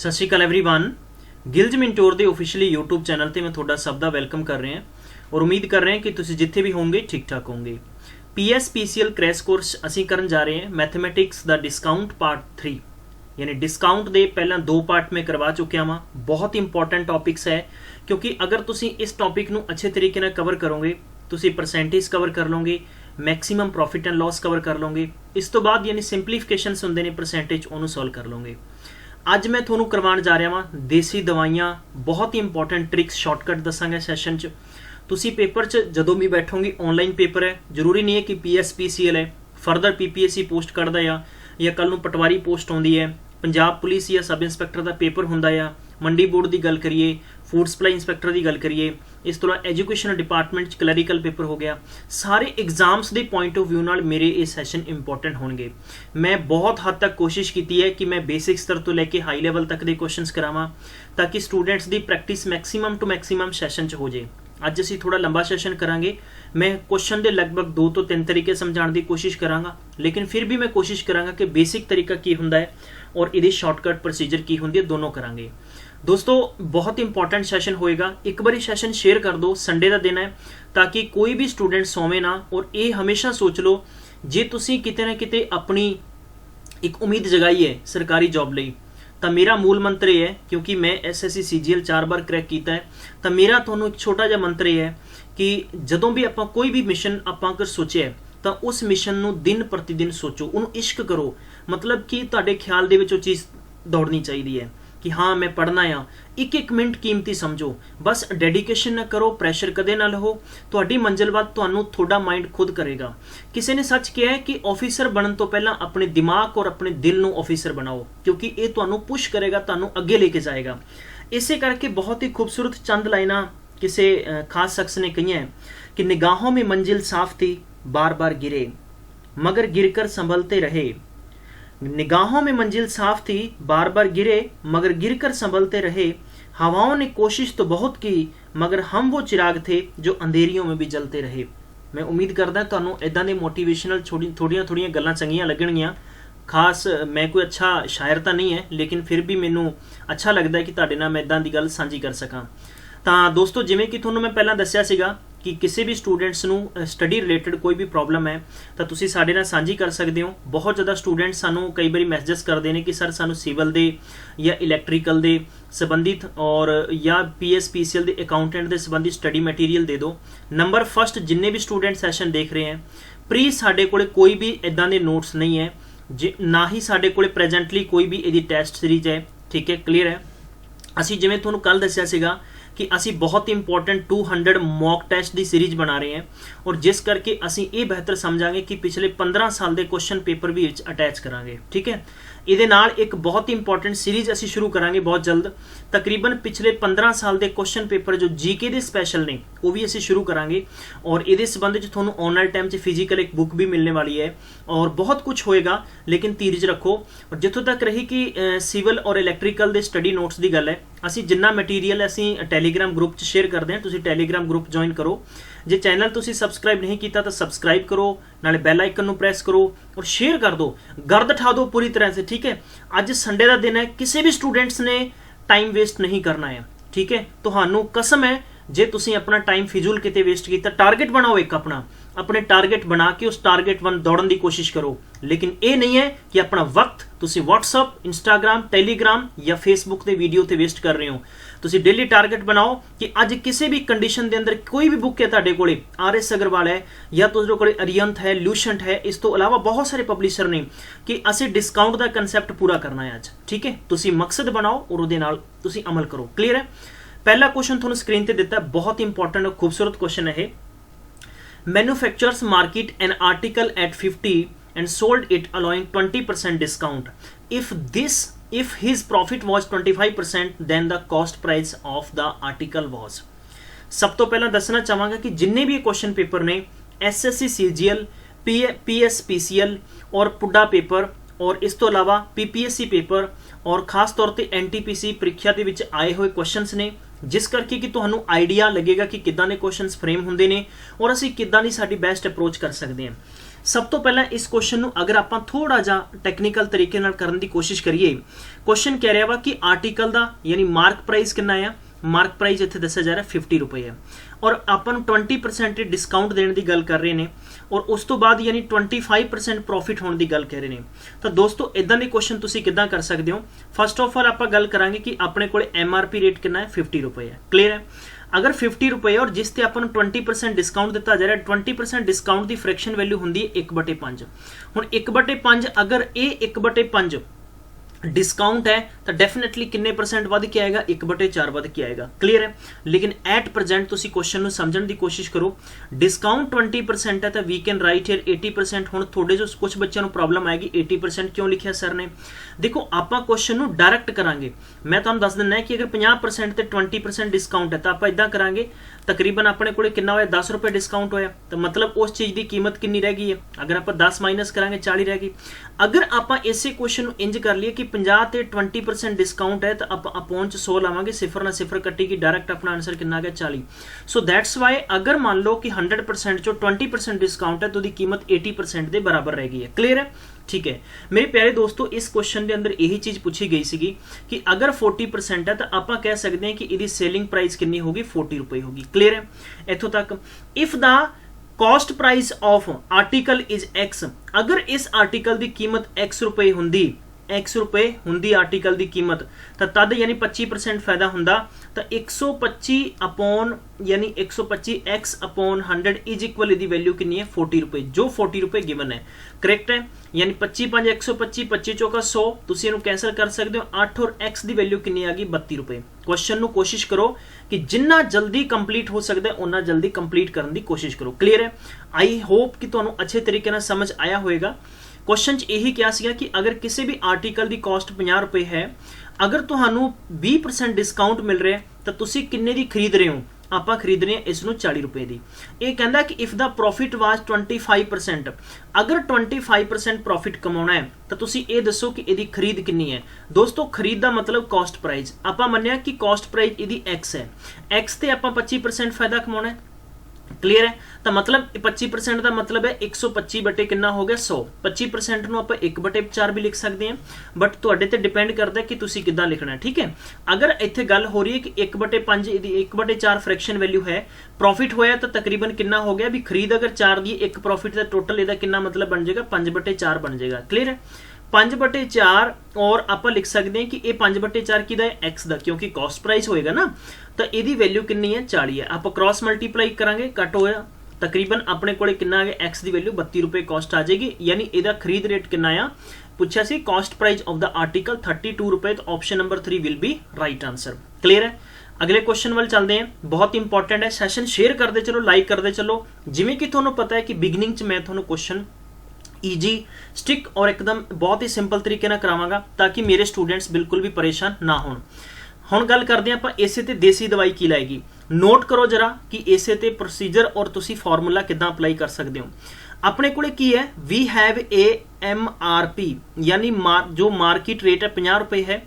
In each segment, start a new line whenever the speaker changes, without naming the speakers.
ਸਤਿ ਸ਼੍ਰੀ ਅਕਾਲ एवरीवन। ਗਿਲਜ ਮਿੰਟੋਰ ਦੇ officially YouTube channel ਤੇ ਮੈਂ ਤੁਹਾਡਾ ਸਭ ਦਾ ਵੈਲਕਮ ਕਰ ਰਿਹਾ ਔਰ ਉਮੀਦ ਕਰ ਰਹੇ ਹਾਂ ਕਿ ਤੁਸੀਂ ਜਿੱਥੇ ਵੀ ਹੋਵੋਗੇ ਠੀਕ ਠਾਕ ਹੋਵੋਗੇ। PSPCL क्रैश कोर्स ਅਸੀਂ ਕਰਨ ਜਾ ਰਹੇ ਹਾਂ मैथमेटिक्स ਦਾ डिस्काउंट पार्ट 3 यानी डिस्काउंट ਦੇ ਪਹਿਲਾਂ 2 ਪਾर्ट मैं करवा चुकिया हाँ। बहुत इंपॉर्टेंट टॉपिक्स है क्योंकि अगर तुसी इस टॉपिक ਨੂੰ अच्छे तरीके ਨਾਲ कवर करोगे तुसी परसेंटेज कवर कर लोगे, maximum profit and loss cover कर लोगे, इस तो बाद यानी सिंपलीफिकेशनस होंदे ने परसेंटेज ਉਹਨੂੰ सॉल्व कर लोगे। ਅੱਜ मैं ਤੁਹਾਨੂੰ करवाने जा रहा हाँ देसी दवाइयाँ, बहुत ही इंपॉर्टेंट ट्रिक्स शॉर्टकट दसांगा सैशन च। तुसी पेपर च जदों भी बैठोगे ऑनलाइन पेपर है, जरूरी नहीं है कि PSPCL है, फरदर PPSC पोस्ट कढ़दा या कल नूं पटवारी पोस्ट आउंदी है, पंजाब पुलिस या सब इंस्पैक्टर का पेपर हुंदा आ, मंडी बोर्ड की गल करिए, फूड सप्लाई इंस्पैक्टर की गल करिए, इस तो इलावा एजुकेशन डिपार्टमेंट क्लैरिकल पेपर हो गया, सारे एग्जाम्स के पॉइंट ऑफ व्यू नाल मेरे ये सैशन इंपॉर्टेंट होंगे। मैं बहुत हद तक कोशिश की है कि मैं बेसिक स्तर तो लैके हाई लैवल तक के क्वेश्चंस करावां ताकि स्टूडेंट्स की practice maximum to maximum session च हो जाए। अज असीं थोड़ा लंबा सैशन करांगे, मैं क्वेश्चन के लगभग 2 तो 3 तरीके समझाने की कोशिश करांगा, लेकिन फिर भी मैं कोशिश करांगा कि बेसिक तरीका की हुंदा है और इहदी शॉर्टकट प्रोसीजर की हुंदी है, दोनों करांगे। दोस्तों बहुत इंपॉर्टेंट सैशन होएगा, एक बारी सैशन शेयर कर दो, संडे का दिन है ताकि कोई भी स्टूडेंट सोवे ना। और ये हमेशा सोच लो जे तुसी किते ना किते अपनी एक उम्मीद जगाई है सरकारी जॉब लई तो मेरा मूल मंत्र ये है, क्योंकि मैं SSC CGL 4 बार क्रैक किया है, तो मेरा तुहानू एक छोटा जिहा मंत्र ये है कि जदों भी आपां कोई भी मिशन आपां अगर सोचे तो उस मिशन नू दिन प्रतिदिन सोचो, उन्होंने इश्क करो, मतलब कि तुहाडे ख्याल दे विच ओह चीज़ दौड़नी चाहिए है कि हाँ मैं पढ़ना आ। एक एक मिनट कीमती समझो, बस डेडिकेशन ना करो, प्रैशर कदे ना लो, तुहाडी मंजिल वल तुहानू थोड़ा माइंड खुद करेगा। किसी ने सच कहा है कि ऑफिसर बनने तो पहला अपने दिमाग और अपने दिल नू ऑफिसर बनाओ, क्योंकि ये तुहानू पुश करेगा, तुहानू अगे लेके जाएगा। इसे करके बहुत ही खूबसूरत चंद लाइना किसी खास शख्स ने कही है कि निगाहों में मंजिल साफ थी, बार बार गिरे मगर गिरकर संभलते रहे। निगाहों में मंजिल साफ थी, बार बार गिरे मगर गिरकर संभलते रहे। हवाओं ने कोशिश तो बहुत की मगर हम वो चिराग थे जो अंधेरियों में भी जलते रहे। मैं उम्मीद करदा तुहानू इदां दे मोटिवेशनल थोड़ियां गल्लां चंगियां लगणगियां। खास मैं कोई अच्छा शायर तो नहीं है, लेकिन फिर भी मैनू अच्छा लगता है कि तुहाडे नाल मैं इदां दी गल सांझी कर सकां। तो दोस्तों जिवें कि तुहानू मैं पहलां दस्सिया सीगा कि किसी भी स्टूडेंट्स नू स्टडी रिलेटेड कोई भी प्रॉब्लम है तो तुसी साडे नाल सांझी कर सकते हो। बहुत ज़्यादा स्टूडेंट सानू कई बार मैसेजेस करते हैं कि सर सानू सिविल दे या इलैक्ट्रीकल दे संबंधित और या PSPCL दे अकाउंटेंट दे संबंधी स्टडी मटीरियल दे दो। नंबर फर्स्ट जिन्ने भी स्टूडेंट सैशन देख रहे हैं, प्लीज़ साडे कोले कोई भी इदां दे नोट्स नहीं है, ना ही साडे कोले प्रेजेंटली कोई भी इहदी टेस्ट सीरीज है, ठीक है, क्लीयर है। असी जिवें तुहानू कल दस्सिया सीगा कि असी बहुत इंपॉर्टेंट 200 मॉक टेस्ट की सीरीज बना रहे हैं और जिस करके असी ये बेहतर समझांगे कि पिछले 15 साल के क्वेश्चन पेपर भी अटैच करांगे, ठीक है। ये नाल एक बहुत ही इंपॉर्टेंट सीरीज असी शुरू करांगे बहुत जल्द, तकरीबन पिछले 15 साल के क्वेश्चन पेपर जो GK के स्पैशल ने वो भी असी शुरू करांगे। और ये संबंध में तुहानू ऑनलाइन टाइम से फिजिकल एक बुक भी मिलने वाली है और बहुत कुछ होएगा, लेकिन धीरज रखो। और जितों तक रही कि सिविल और इलैक्ट्रीकल के स्टडी नोट्स की गल है, असी जिन्ना मटीरियल असी टैलीग्राम ग्रुप च शेयर करते हैं, तुसी टैलीग्राम ग्रुप ज्वाइन करो। जे चैनल तुसी सबसक्राइब नहीं किया तो सबसक्राइब करो, नाले बैल आइकन नू प्रेस करो और शेयर कर दो, गर्द उठा दो पूरी तरह से, ठीक है। अज संडे का दिन है, किसी भी स्टूडेंट्स ने टाइम वेस्ट नहीं करना है, ठीक है। तुहानू कसम है जे तुसी अपना टाइम फिजूल किते वेस्ट किया, टारगेट बनाओ एक अपने टारगेट बना के उस टारगेट वन दौड़न की कोशिश करो। लेकिन ये नहीं है कि अपना वक्त तुसी व्हाट्सअप, इंस्टाग्राम, टैलीग्राम या फेसबुक के वीडियो ते वेस्ट कर रहे हो। तुसी डेली टारगेट बनाओ कि अज किसी भी कंडीशन के अंदर कोई भी बुक है तुहाडे कोले, RS अग्रवाल है या तुहाडे कोले अरियंत है, ल्यूशेंट है, इस तो अलावा बहुत सारे पब्लिशर ने कि असी डिस्काउंट का कंसैप्ट पूरा करना है अज, ठीक है। तुसी मकसद बनाओ और उहदे नाल तुसी अमल करो, क्लीयर है। पहला क्वेश्चन तुहानू स्क्रीन ते दिता है, बहुत इंपॉर्टेंट और खूबसूरत क्वेश्चन है। Manufacturers market an article at 50 and sold it allowing 20% discount. If his profit was 25%, then the cost price of the article was. सब तो पहला दसना चाहांगा कि जिन्ने भी क्वेश्चन पेपर ने SSC CGL, PSPCL और पुडा पेपर और इस तो अलावा PPSC पेपर और खास तौर पर NTPC परीक्षा के विच आए हुए क्वेश्चंस ने, जिस करके कि तुहानू आइडिया लगेगा कि किदां दे क्वेश्चंस फ्रेम हुंदे ने और असीं किदां दी साडी बेस्ट अप्रोच कर सकते हैं। सब तो पहला इस क्वेश्चन ਨੂੰ अगर ਆਪਾਂ थोड़ा ਜਿਹਾ ਟੈਕਨੀਕਲ ਤਰੀਕੇ ਨਾਲ ਕਰਨ ਦੀ ਕੋਸ਼ਿਸ਼ ਕਰੀਏ, क्वेश्चन कह रहा वा कि आर्टिकल ਦਾ यानी मार्क प्राइस कितना है, मार्क प्राइस इत्थे दस्सिया जा रहा 50 रुपए है और ਆਪਾਂ ਨੂੰ 20% डिस्काउंट देने की गल कर रहे हैं और उस तो बाद यानी 25% प्रॉफिट होने की गल कह रहे हैं। तो दोस्तों इदां दे क्वेश्चन तुसीं किदां कर सकते हो। फस्ट ऑफ ऑल आपां गल करांगे कि अपने कोले MRP रेट कितना है, 50 रुपए है। क्लीयर है। अगर 50 रुपए और जिस ते आपां नूं 20% डिस्काउंट दिता जा रहा है, 20% डिस्काउंट की फ्रैक्शन वैल्यू हुंदी है 1/5। हुण 1/5 अगर ये 1/5 डिस्काउंट है तो डेफिनेटली किन्ने परसेंट वध के आएगा, 1/4 वध के आएगा। क्लीयर है। लेकिन एट प्रजेंट तुसी क्वेश्चन समझने की कोशिश करो। डिस्काउंट 20% है तो वी कैन राइट हियर 80%। हुण थोड़े जो कुछ बच्चों को प्रॉब्लम आएगी 80% क्यों लिखा सर ने। देखो आप क्वेश्चन डायरैक्ट करांगे, मैं तुहानूं दस दिना है कि अगर 50% ते 20% डिस्काउंट है तो आप इदां करांगे, तकरीबन अपने कोले कितना होया, 10 रुपए डिस्काउंट होया, तो मतलब उस चीज़ की कीमत कितनी रह गई है। अगर आप 10 माइनस करांगे 40 रह गई। अगर आप इसे क्वेश्चन इंज कर लिए कि 50 ते 20% डिस्काउंट है तो आप अपॉन 100 लावांगे, सिफर ना सिफर कटेगी, डायरैक्ट अपना आंसर कितना आ गया 40। सो दैट्स वाई अगर मान लो कि 100% जो 20% डिस्काउंट है तो उसकी कीमत 80% के बराबर रह गई है। क्लीयर है। ठीक है मेरे प्यारे दोस्तों, इस क्वेश्चन के अंदर यही चीज पूछी गई सी कि अगर 40% है तो आप कह सकते हैं कि इसकी सेलिंग प्राइस कितनी होगी, 40 रुपए होगी। क्लीयर है इथों तक। If the cost price of article is x, अगर इस आर्टिकल की कीमत एक्स रुपए होंदी, एक्स रुपए होंदी आर्टिकल की कीमत, तो तद यानी 25% फायदा होंदा, तो 125 अपॉन यानी 125 एक्स अपॉन 100 इज इक्वल इसकी वैल्यू कितनी है, 40 रुपए, जो 40 रुपए गिवन है। करेक्ट है। यानी 25 5 125, 25 चौका 100, तुसीं इहनूं कैंसल कर सकते हो। 8 और एक्स की वैल्यू कितनी आ गई, 32 रुपए। क्वेश्चन नूं कोशिश करो कि जिन्ना जल्दी कंप्लीट हो सकता है उन्ना जल्दी कंप्लीट करने की कोशिश करो। क्लीयर है। आई होप कि तुहानूं अच्छे तरीके नाल समझ आया होएगा। क्वेश्चन च यही क्या सीगा कि अगर किसी भी आर्टिकल की कॉस्ट 50 रुपए है, अगर तुहानूं 20% डिस्काउंट मिल रहा है तो तुसीं किन्ने दी खरीद रहे हो, आप खरीद रहे हैं इसनूं 40 रुपए की। ये कहता कि इफ द प्रॉफिट वाज 25%, अगर 25% प्रॉफिट कमाना है तो तुसीं ये दसो कि इसकी खरीद कितनी है। दोस्तों खरीद का मतलब कॉस्ट प्राइस, आप मन्निया कि कॉस्ट प्राइस इसकी एक्स है, एक्स से आप 25% फायदा कमाना है। क्लीयर है। तो मतलब 25% का मतलब है 125 बटे कितना हो गया 100। 25% ਨੂੰ ਆਪਾਂ 1/4 भी लिख सकते हैं, बट ਤੁਹਾਡੇ ਤੇ डिपेंड करता है कि ਤੁਸੀਂ किद्दां लिखना है। ठीक है। अगर इत्थे गल हो रही है कि 1/5 1/4 फ्रैक्शन वैल्यू है, प्रॉफिट होया तो तकरीबन कितना हो गया भी खरीद अगर 4 दी, एक प्रॉफिट का टोटल ਇਹਦਾ कितना मतलब बन जाएगा 5/4 बन जाएगा। क्लीयर है। 5/4 और आप लिख सकते हैं कि ये 5/4 किदा है, एक्स का, क्योंकि कॉस्ट प्राइस होएगा ना, तो यदी वैल्यू कितनी है 40 है। आप क्रॉस मल्टीप्लाई करांगे, कट होया तकरीबन अपने को कितना आ गया, एक्स की वैल्यू 32 रुपए कॉस्ट आ जाएगी। यानी इसका खरीद रेट कितना आ पूछा सी, cost price of the article 32 रुपए। तो option number 3 will be right answer. Clear है। अगले क्वेश्चन वाल चलते हैं, बहुत इंपॉर्टेंट है। सैशन शेयर करते चलो, लाइक करते चलो। जिवें कि तुहानूं पता है कि बिगिनिंग च मैं तुहानूं क्वेश्चन ईजी स्टिक और एकदम बहुत ही सिंपल तरीके नाल करावांगा ताकि मेरे स्टूडेंट्स बिल्कुल भी परेशान ना होण। हुण गल करते हैं आप इसे ते देसी दवाई की लाएगी। नोट करो जरा कि इसे ते प्रोसीजर और तुसी फार्मूला किद्दां अप्लाई कर सकते हो। अपने कोले की है, वी हैव ए MRP यानी जो मार्केट रेट है 50 रुपए है।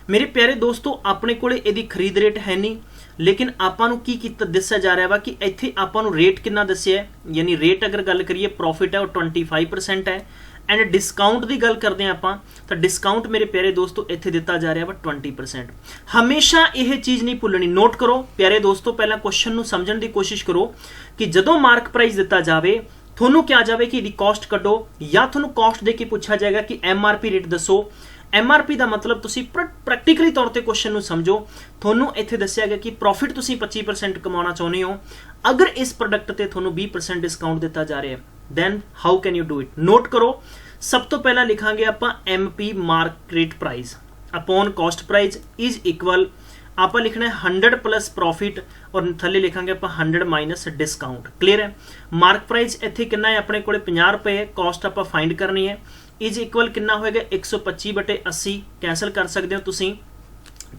मेरे प्यारे दोस्तों अपने कोले इहदी खरीद रेट है नहीं, लेकिन आपां नूं की दस्सिया जा रहा वा कि इत्थे आपां नूं रेट कितना दस्सिया है। यानी रेट अगर गल करिए प्रॉफिट है वो 25% है, एंड डिस्काउंट की गल करते हैं आप तो डिस्काउंट मेरे प्यारे दोस्तों इत्थे दिता जा रहा वा 20%। हमेशा यह चीज़ नहीं भुल्लनी। नोट करो प्यारे दोस्तों, पहला क्वेश्चन नूं समझण की कोशिश करो कि जदों मार्क प्राइस दिता जाए थोनू क्या जाए कि इसकी कॉस्ट कड्डो, या थोनू कॉस्ट दे के पूछा जाएगा कि MRP रेट दसो। MRP का मतलब तुसी प्रैक्टिकली तौर पर क्वेश्चन नूं समझो। थोनू इत्थे दस्सिया गया कि प्रॉफिट तुसी 25% कमाना चाहुंदे हो, अगर इस प्रोडक्ट ते थोनू 20% डिस्काउंट दिता जा रहा है, then how can you do it। Note करो, सब तो पहला लिखांगे आपां MP market price upon cost price is equal, आप लिखना है 100 प्लस प्रॉफिट और थले लिखांगे आप 100 माइनस डिस्काउंट। क्लियर है। मार्क प्राइस इत्थे कितना है अपने कोले 50 रुपए है, कॉस्ट आप फाइंड करनी है, इज इक्वल कितना होएगा 125/80 कैंसल कर सकते हो तुसी।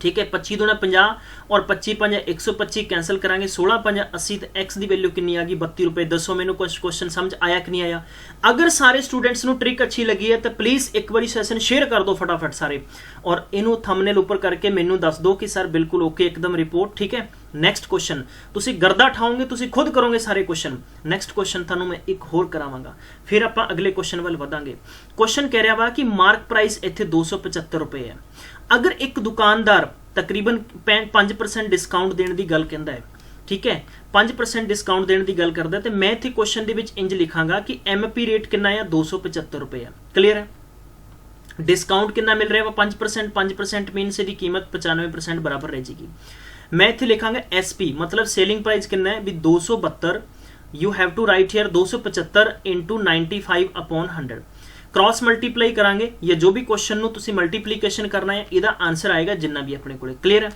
ठीक है। 25 दूना 50 और 25 5 125 कैंसल करांगे, 16 5 80 तो एक्स की वैल्यू कितनी आ गई 32 रुपए। दसो मैनू क्वेश्चन समझ आया कि नहीं आया। अगर सारे स्टूडेंट्स नू ट्रिक अच्छी लगी है तो प्लीज़ एक बार सैशन शेयर कर दो फटाफट सारे, और इनू थंबनेल ऊपर करके मैनू दस दो कि सर बिल्कुल ओके एकदम रिपोर्ट। ठीक है। ਨੈਕਸਟ ਕੁਐਸਚਨ ਤੁਸੀਂ ਗਰਦਾ ਠਾਓਗੇ, ਤੁਸੀਂ ਖੁਦ ਕਰੋਗੇ ਸਾਰੇ ਕੁਐਸਚਨ। ਨੈਕਸਟ ਕੁਐਸਚਨ ਤੁਹਾਨੂੰ ਮੈਂ ਇੱਕ ਹੋਰ ਕਰਾਵਾਂਗਾ, ਫਿਰ ਆਪਾਂ ਅਗਲੇ ਕੁਐਸਚਨ ਵੱਲ ਵਧਾਂਗੇ। ਕੁਐਸਚਨ ਕਹਿ ਰਿਹਾ ਵਾ ਕਿ ਮਾਰਕ ਪ੍ਰਾਈਸ ਇੱਥੇ 275 ਰੁਪਏ ਹੈ। ਅਗਰ ਇੱਕ ਦੁਕਾਨਦਾਰ ਤਕਰੀਬਨ 5% ਡਿਸਕਾਊਂਟ ਦੇਣ ਦੀ ਗੱਲ ਕਹਿੰਦਾ ਹੈ, ਠੀਕ ਹੈ, 5% ਡਿਸਕਾਊਂਟ ਦੇਣ ਦੀ ਗੱਲ ਕਰਦਾ, ਤੇ ਮੈਂ ਇੱਥੇ ਕੁਐਸਚਨ ਦੇ ਵਿੱਚ ਇੰਜ ਲਿਖਾਂਗਾ ਕਿ ਐਮਪੀ ਰੇਟ ਕਿੰਨਾ ਹੈ, 275 ਰੁਪਏ ਹੈ। ਕਲੀਅਰ ਹੈ? डिस्काउंट कितना मिल रहा है वो 5%, 5% मीनस ਇਹਦੀ ਕੀਮਤ 95% बराबर रह जाएगी। मैं इत्थे लिखांगा SP मतलब सेलिंग प्राइस कितना है भी 272, you have to write here 275 into 95 upon 100। Cross multiply करांगे या जो भी क्वेश्चन ਨੂੰ ਤੁਸੀਂ ਮਲਟੀਪਲੀਕੇਸ਼ਨ ਕਰਨਾ ਹੈ ਇਹਦਾ ਆਨਸਰ ਆਏਗਾ ਜਿੰਨਾ ਵੀ ਆਪਣੇ ਕੋਲੇ। ਕਲੀਅਰ ਹੈ?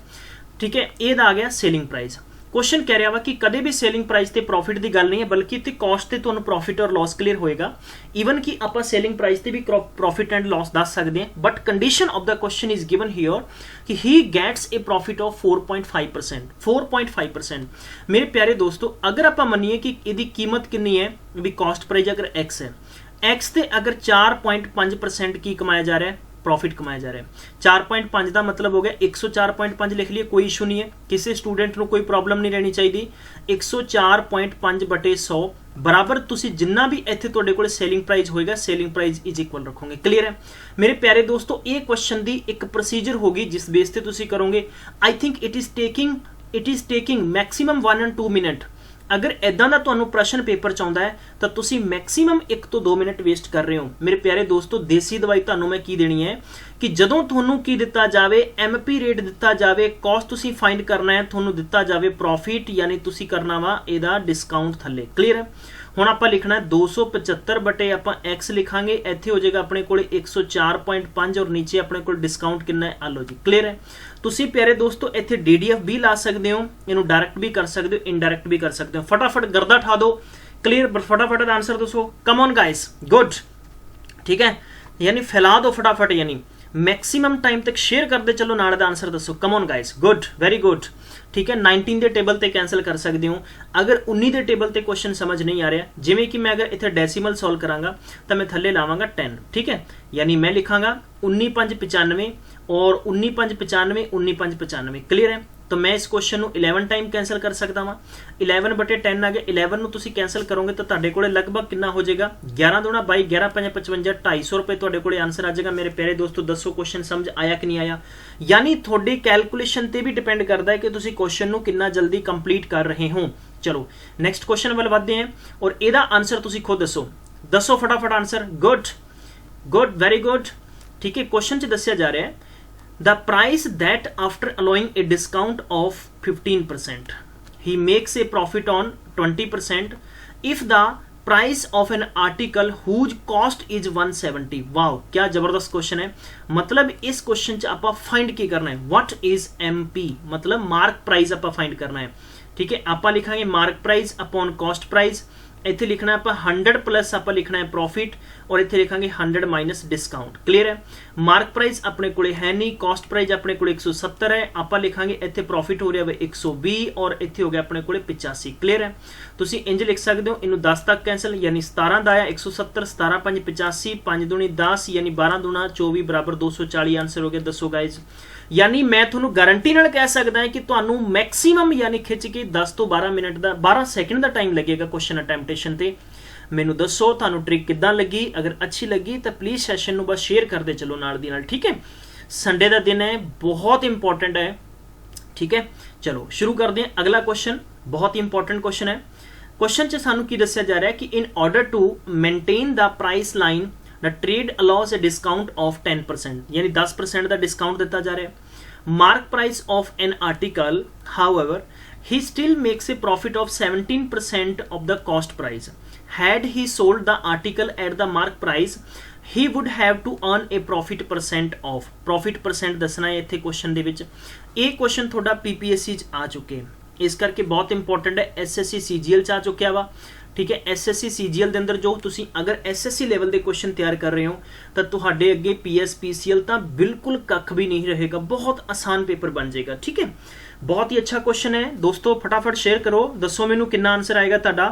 ਠੀਕ ਹੈ, ਇਹਦਾ ਆ ਗਿਆ ਸੇਲਿੰਗ ਪ੍ਰਾइस। क्वेश्चन कह रहा वा कि कदे भी सेलिंग प्राइस ते प्रॉफिट की गल नहीं है, बल्कि इत्थे कॉस्ट ते तुहानूं प्रॉफिट और लॉस क्लीयर होएगा। ईवन कि आपां सेलिंग प्राइस ते भी प्रॉफिट एंड लॉस दस सकते हैं, but condition of the question is given here कि ही गैट्स ए प्रॉफिट ऑफ 4.5%। 4.5% मेरे प्यारे दोस्तों, अगर आपां मन्नीए कि इहदी कीमत कितनी है भी कॉस्ट प्राइस अगर एक्स है, एक्स ते अगर 4.5% की कमाया जा रहा है, प्रॉफिट कमाया जा रहा है। 4.5 का मतलब हो गया 104.5 लिख लिए, कोई इशू नहीं है, किसी स्टूडेंट को कोई प्रॉब्लम नहीं रहनी चाहिए। 104.5 बटे 100 बराबर तुसी जिन्ना भी इत्थे तुहाडे कोल सेलिंग प्राइस होएगा, सेलिंग प्राइस इज इक्वल रखोगे। क्लीयर है मेरे प्यारे दोस्तों? ये क्वेश्चन दी एक प्रोसीजर होगी जिस बेस ते तुसी करोगे। I think it is taking maximum 1 and 2 minute. अगर इदां दा तुहानूं प्रश्न पेपर च आउंदा है तो तुसी मैक्सिमम 1 ਤੋਂ 2 मिनट वेस्ट कर रहे हो। मेरे प्यारे दोस्तों, देसी दवाई तुहानूं मैं की देनी है कि जदों तुहानूं की दिता जावे, एमपी रेट दिता जावे, कॉस्ट तुसी फाइंड करना है, तुहानूं दिता जावे प्रॉफिट, यानी तुसी करना वा इहदा डिस्काउंट थल्ले। क्लीयर है? हुण आपां लिखना है 275 बटे आपां एक्स लिखांगे, इत्थे हो जाएगा अपने कोले 104.5 और नीचे अपने कोल डिस्काउंट कितना है, आ लो जी। क्लीयर है? तुसी प्यारे दोस्तों इत्थे DDF भी ला सकते हो, इनू डायरेक्ट भी कर सकते हो, इनडायरेक्ट भी कर सकते हो। फटाफट गर्दा ठा दो। क्लियर? फटाफट आंसर दसो। Come on guys, good. ठीक है, यानी फैला दो फटाफट, यानी मैक्सिमम टाइम तक शेयर करते चलो, नाल दा आंसर दसो। Come on guys, good, very good. ठीक है, 19 के टेबल ते कैंसल कर सकते हो। अगर 19 के टेबल ते क्वेश्चन समझ नहीं आ रहा, जिमें कि मैं अगर इत्थे डेसिमल सॉल्व करांगा तो मैं थल्ले लावांगा 10। ठीक है, यानी मैं लिखांगा 19.595 और 19.595 19.595। क्लीयर है? तो मैं इस क्वेश्चन ਨੂੰ 11 टाइम कैंसल कर सकता वा। 11 बटे 10 आ गया। 11 ਨੂੰ ਤੁਸੀਂ कैंसल करोगे तो ਤੁਹਾਡੇ ਕੋਲੇ लगभग कितना हो जाएगा, 11 दूना 22, 11 5 55, 250 रुपए ਤੁਹਾਡੇ ਕੋਲੇ आंसर आ जाएगा। मेरे प्यारे दोस्तों, दसो क्वेश्चन समझ आया कि नहीं आया? यानी ਤੁਹਾਡੀ कैलकुलेशन ਤੇ भी डिपेंड करता है कि ਤੁਸੀਂ क्वेश्चन ਨੂੰ कितना जल्दी कंप्लीट कर रहे हो। चलो नैक्सट क्वेश्चन ਵੱਲ ਵਧਦੇ हैं और ਇਹਦਾ आंसर ਤੁਸੀਂ खुद दसो। दसो फटाफट answer. Good good, very good. ठीक है, क्वेश्चन च दस्या जा रहा है the price that after allowing a discount of 15% he makes a profit on 20% if the price of an article whose cost is 170। Wow, क्या जबरदस्त क्वेश्चन है। मतलब इस क्वेश्चन च आपां फाइंड की करना है, व्हाट इज MP मतलब मार्क प्राइस आपां फाइंड करना है। ठीक है, आपां लिखांगे mark price upon cost price. इत्थे लिखना है आप 100 प्लस आप लिखना है प्रॉफिट और इत्थे लिखांगे 100 माइनस डिस्काउंट। क्लीयर है? मार्क प्राइस अपने कोले है नहीं, कॉस्ट प्राइस अपने कोले 170 है, आप लिखांगे इत्थे प्रॉफिट हो रहा है 120 और इत्थे हो गया अपने कोले 85। क्लीयर है? तुसी इंज लिख सकते हो, इनू 10 तक कैंसल, यानी 17 दा आया 170, 17 5 85, 5 दूनी 10 यानी 12 दूना 24 बराबर 240 आंसर हो गया। दसो गाइज, यानी मैं थोनू गारंटी नाल कह सकदा है कि तुहानू मैक्सिमम यानी खिंच के 10 तो 12 मिनट का 12 सैकेंड का टाइम लगेगा क्वेश्चन अटैम्पटेशन ते। मैनू दसो तुहानू ट्रिक किद्दां लगी। अगर अच्छी लगी तो प्लीज़ सैशन नू बस शेयर करते चलो नाल दी नाल। ठीक है, संडे का दिन है, बहुत इंपॉर्टेंट है। ठीक है, चलो शुरू करते हैं। अगला क्वेश्चन बहुत ही इंपॉर्टेंट क्वेश्चन है। क्वेश्चन च सानू की दस्या जा रहा है कि in order to maintain the price line the trade allows a discount of 10%, यानी 10% का डिस्काउंट दिता जा रहा है। Mark price of an article however he still makes a profit of 17% of the cost price. Had he sold the article at the mark price, he would have to earn a profit percent of। profit percent दसना है इत्थे question दे विच। ये question थोड़ा PPSC च आ चुके हैं, इस करके बहुत इंपॉर्टेंट है। SSC CGL च आ चुकिया वा। ठीक है, SSC CGL के अंदर जो तुसी अगर SSC लेवल के क्वेश्चन तैयार कर रहे हो तो तुहाडे अगे PS PCL तो बिल्कुल कख भी नहीं रहेगा, बहुत आसान पेपर बन जाएगा। ठीक है, बहुत ही अच्छा क्वेश्चन है दोस्तों, फटाफट शेयर करो, दसो मैनू कितना आंसर आएगा तुहाडा,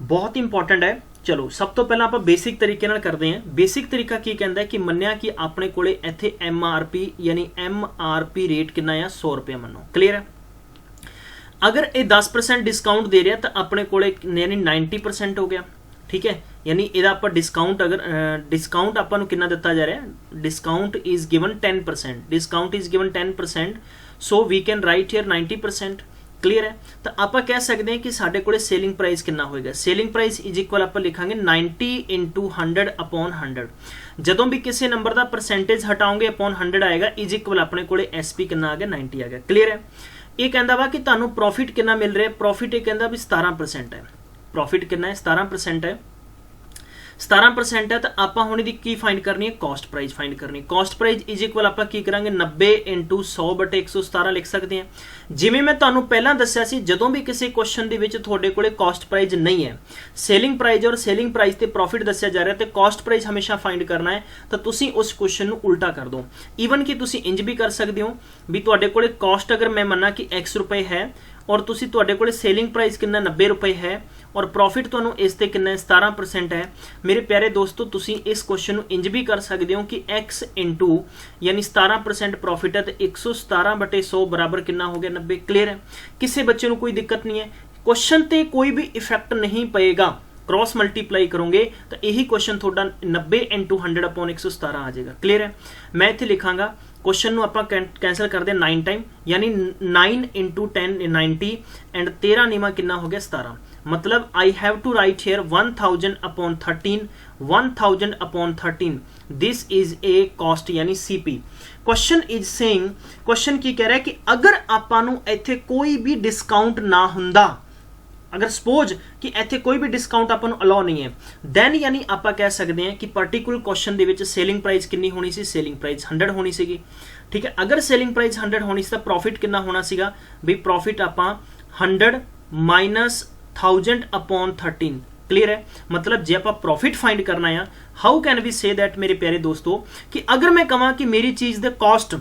बहुत इंपॉर्टेंट है। चलो सब तो पहला आप बेसिक तरीके नाल करते हैं। बेसिक तरीका की कहता है कि मन्निया कि अपने कोले इत्थे MRP यानी MRP रेट कितना है 100 रुपये मनो। क्लीयर है? अगर ये 10% डिस्काउंट दे रहा तो अपने को यानी 90% हो गया, ठीक है। यानी ਇਹਦਾ ਆਪਾਂ डिस्काउंट अगर डिस्काउंट ਆਪਾਂ ਨੂੰ ਕਿੰਨਾ ਦਿੱਤਾ ਜਾ ਰਿਹਾ, discount is given 10%, discount is given 10%, so we can write here 90%। Clear है। तो आप कह सकते हैं कि साढ़े को सेलिंग प्राइस कितना होएगा, सेलिंग प्राइस इज इक्वल आप लिखांगे 90 × 100 अपॉन 100। जदों भी किसी नंबर का परसेंटेज हटाओगे अपॉन 100 आएगा, इज इक्वल अपने को SP कितना आ गया 90 आ गया। क्लीयर है। ये कहता वा कि तुहानू प्रॉफिट कितना मिल रहा है, प्रॉफिट ये कहता भी 17% है, प्रॉफिट कितना है 17% है, 17% है। तो आप हुण दी की फाइंड करनी है, कॉस्ट प्राइस फाइंड करनी है। कॉस्ट प्राइस इज इक्वल आप की करांगे 90 × 100/117 लिख सकते हैं। जिवें मैं तुहानू पहलां दस्सिया सी, जदों भी किसी क्वेश्चन दे विच तुहाडे कोले कॉस्ट प्राइस नहीं है, सेलिंग प्राइस और सेलिंग प्राइस ते प्रॉफिट दस्सिया जा रहा है, तो कॉस्ट प्राइस हमेशा फाइंड करना है। तो तुसीं उस क्वेश्चन नू उल्टा कर दो। ईवन कि तुसीं इंज भी कर सकते हो भी तुहाडे कोले कॉस्ट अगर मैं मन्ना कि X रुपए है और तुसी तुहाडे कोले सेलिंग प्राइस कितना 90 रुपए है और प्रॉफिट तुहानू इस ते कितना 17% है। मेरे प्यारे दोस्तों तुसी इस क्वेश्चन नू इंज भी कर सकते हो कि X × यानी 17% प्रॉफिट है तो 117/100 बराबर कितना हो गया 90। क्लियर है। किसी बच्चे को कोई दिक्कत नहीं है, क्वेश्चन ते कोई भी इफेक्ट नहीं पएगा। क्रॉस मल्टीप्लाई करोगे तो यही क्वेश्चन थोड़ा 90 × 100 अपॉन 117 आ जाएगा। क्लियर है। मैं इत्थे लिखांगा क्वेश्चन आप कैंसल कर दें 9 टाइम, यानी 9 × 10 90 एंड 13 निमा कितना हो गया 17। मतलब I have to write here 1000 upon 13, 1000 upon 13, this is a cost यानी CP। Question is saying, question की कह रहा है कि अगर आपां नू इत्थे कोई भी डिस्काउंट ना हुंदा, अगर सपोज कि इत्थे कोई भी डिस्काउंट आपां नू अलाउ नहीं है, दैन यानी आपां कह सकते हैं कि पर्टिकुलर क्वेश्चन दे विच सेलिंग प्राइस कितनी होनी सी, सेलिंग प्राइस 100 होनी सीगी। ठीक है। अगर सेलिंग प्राइस 100 होनी सी तो प्रॉफिट कितना होना सीगा भी, प्रॉफिट आपां 100 - 1000 अपॉन 13। क्लियर है। मतलब जे आप प्रॉफिट फाइंड करना है, how can we say that मेरे प्यारे दोस्तों कि अगर मैं कहां कि मेरी चीज दे कॉस्ट,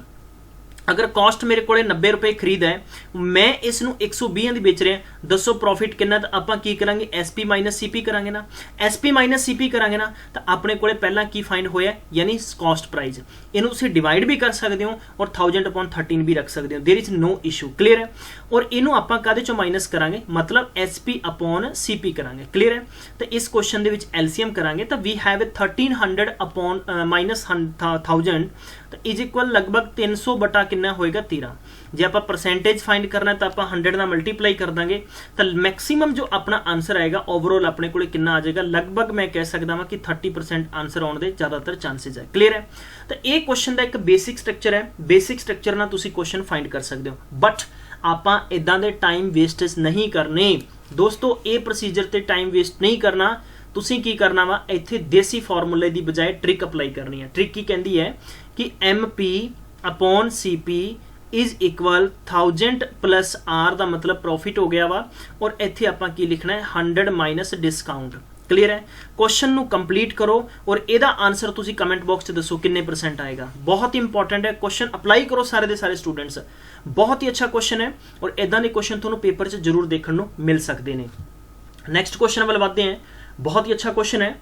अगर कॉस्ट मेरे को 90 रुपए खरीद है, मैं इस 120 की बेच रहे हैं, दसो प्रॉफिट कितना, तो आप की करांगे SP - CP करांगे ना, SP - CP करांगे ना, तो अपने को पहला की फाइंड होया यानी कॉस्ट प्राइस। इनू तुसीं डिवाइड भी कर सकते हो और 1000 अपॉन 13 भी रख सकते हो, there is no issue. Clear है। और इनू आप काहदे चों माइनस करांगे, मतलब SP अपॉन CP करांगे। क्लियर है। तो इस क्वेश्चन दे विच LCM करांगे तो वी हैव 1300 अपॉन माइनस 1000 तो इज इक्वल लगभग 300 बटा कितना होएगा 13। जे आप परसेंटेज फाइंड करना है तो आप 100 ना मल्टीप्लाई कर देंगे तो मैक्सिमम जो अपना आंसर आएगा ओवरऑल अपने को कितना आ जाएगा, लगभग मैं कह सकता हूं कि 30% आंसर आने के ज्यादातर चांसेज है। क्लियर है। तो ये क्वेश्चन का एक बेसिक स्ट्रक्चर है, बेसिक स्ट्रक्चर ना तुसी क्वेश्चन फाइंड कर सकते हो, बट आपां इदां दे टाइम वेस्टेज नहीं करने दोस्तों। ये प्रोसीजर ते टाइम वेस्ट नहीं करना, तुसी की करना वा इत्थे देसी फॉर्मूले की बजाय ट्रिक अप्लाई करनी है। ट्रिक की कहती है कि MP upon CP is equal 1000 + R का मतलब प्रॉफिट हो गया वा, और इत्थे आपां की लिखना है 100 माइनस डिस्काउंट। क्लियर है। क्वेश्चन नू कंप्लीट करो और एदा आंसर तुसी कमेंट बॉक्स च दसो किन्ने % आएगा। बहुत ही इंपॉर्टेंट है, क्वेश्चन अप्लाई करो सारे दे सारे स्टूडेंट्स, बहुत ही अच्छा क्वेश्चन है और इदां दे क्वेश्चन तुहानू पेपर च जरूर देखने नू मिल सकते हैं। नैक्सट क्वेश्चन वाल वधदे हैं। बहुत ही अच्छा क्वेश्चन है।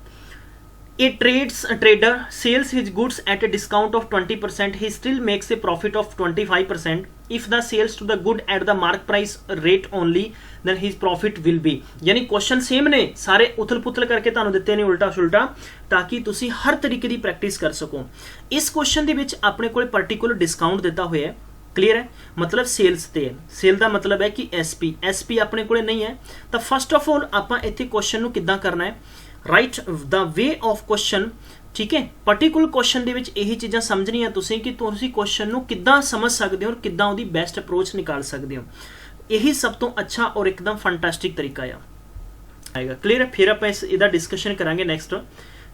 A trader sells his goods at a discount of 20%. He still makes a profit of 25%. If the sales to the good at the mark price rate only, then his profit will be। यानी question same ने, सारे उथल पुथल करके तुहानू दिते ने उल्टा सुल्टा, ताकि तुसी हर तरीके की प्रैक्टिस कर सको। इस क्वेश्चन दे विच अपने कोल पर्टिकुलर डिस्काउंट दिता हुआ है। क्लियर है। मतलब सेल्स ते है, सेल का मतलब है कि SP अपने कोल नहीं है। तो फर्स्ट ऑफ ऑल आपां इत्थे क्वेश्चन नू किद्दां करना है, right the way of question. ठीक है। पर्टिकुलर क्वेश्चन दे विच यही चीज़ां समझनियां तुसीं कि तुसीं क्वेश्चन नू किद्दां समझ सकते हो और किद्दां उहदी बेस्ट अप्रोच निकाल सकते हो। यही सब तो अच्छा और एकदम फंटास्टिक तरीका आएगा। क्लियर है। फिर आप इसका डिस्कशन करांगे नेक्स्ट।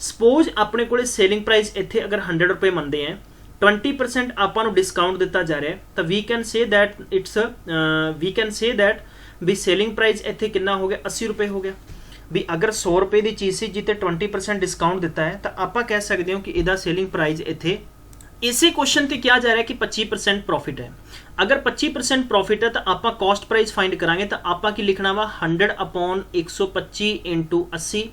सपोज अपने को सेलिंग प्राइस इत्थे अगर 100 रुपए मनते हैं, 20% आपां नू डिस्काउंट दिता जा रहा है, तो वी कैन से दैट भी सेलिंग प्राइस इत्थे कितना हो गया 80 रुपए हो गया। भी अगर 100 रुपए की चीज़ से जिते 20% डिस्काउंट दिता है तो आप कह सकते हो कि इसका सेलिंग प्राइस इत्थे इसी क्वेश्चन से क्या जा रहा है कि 25% प्रॉफिट है। अगर 25% प्रॉफिट है तो आप कॉस्ट प्राइस फाइंड करांगे तो आप की लिखना वा 100 अपॉन 125 × 80,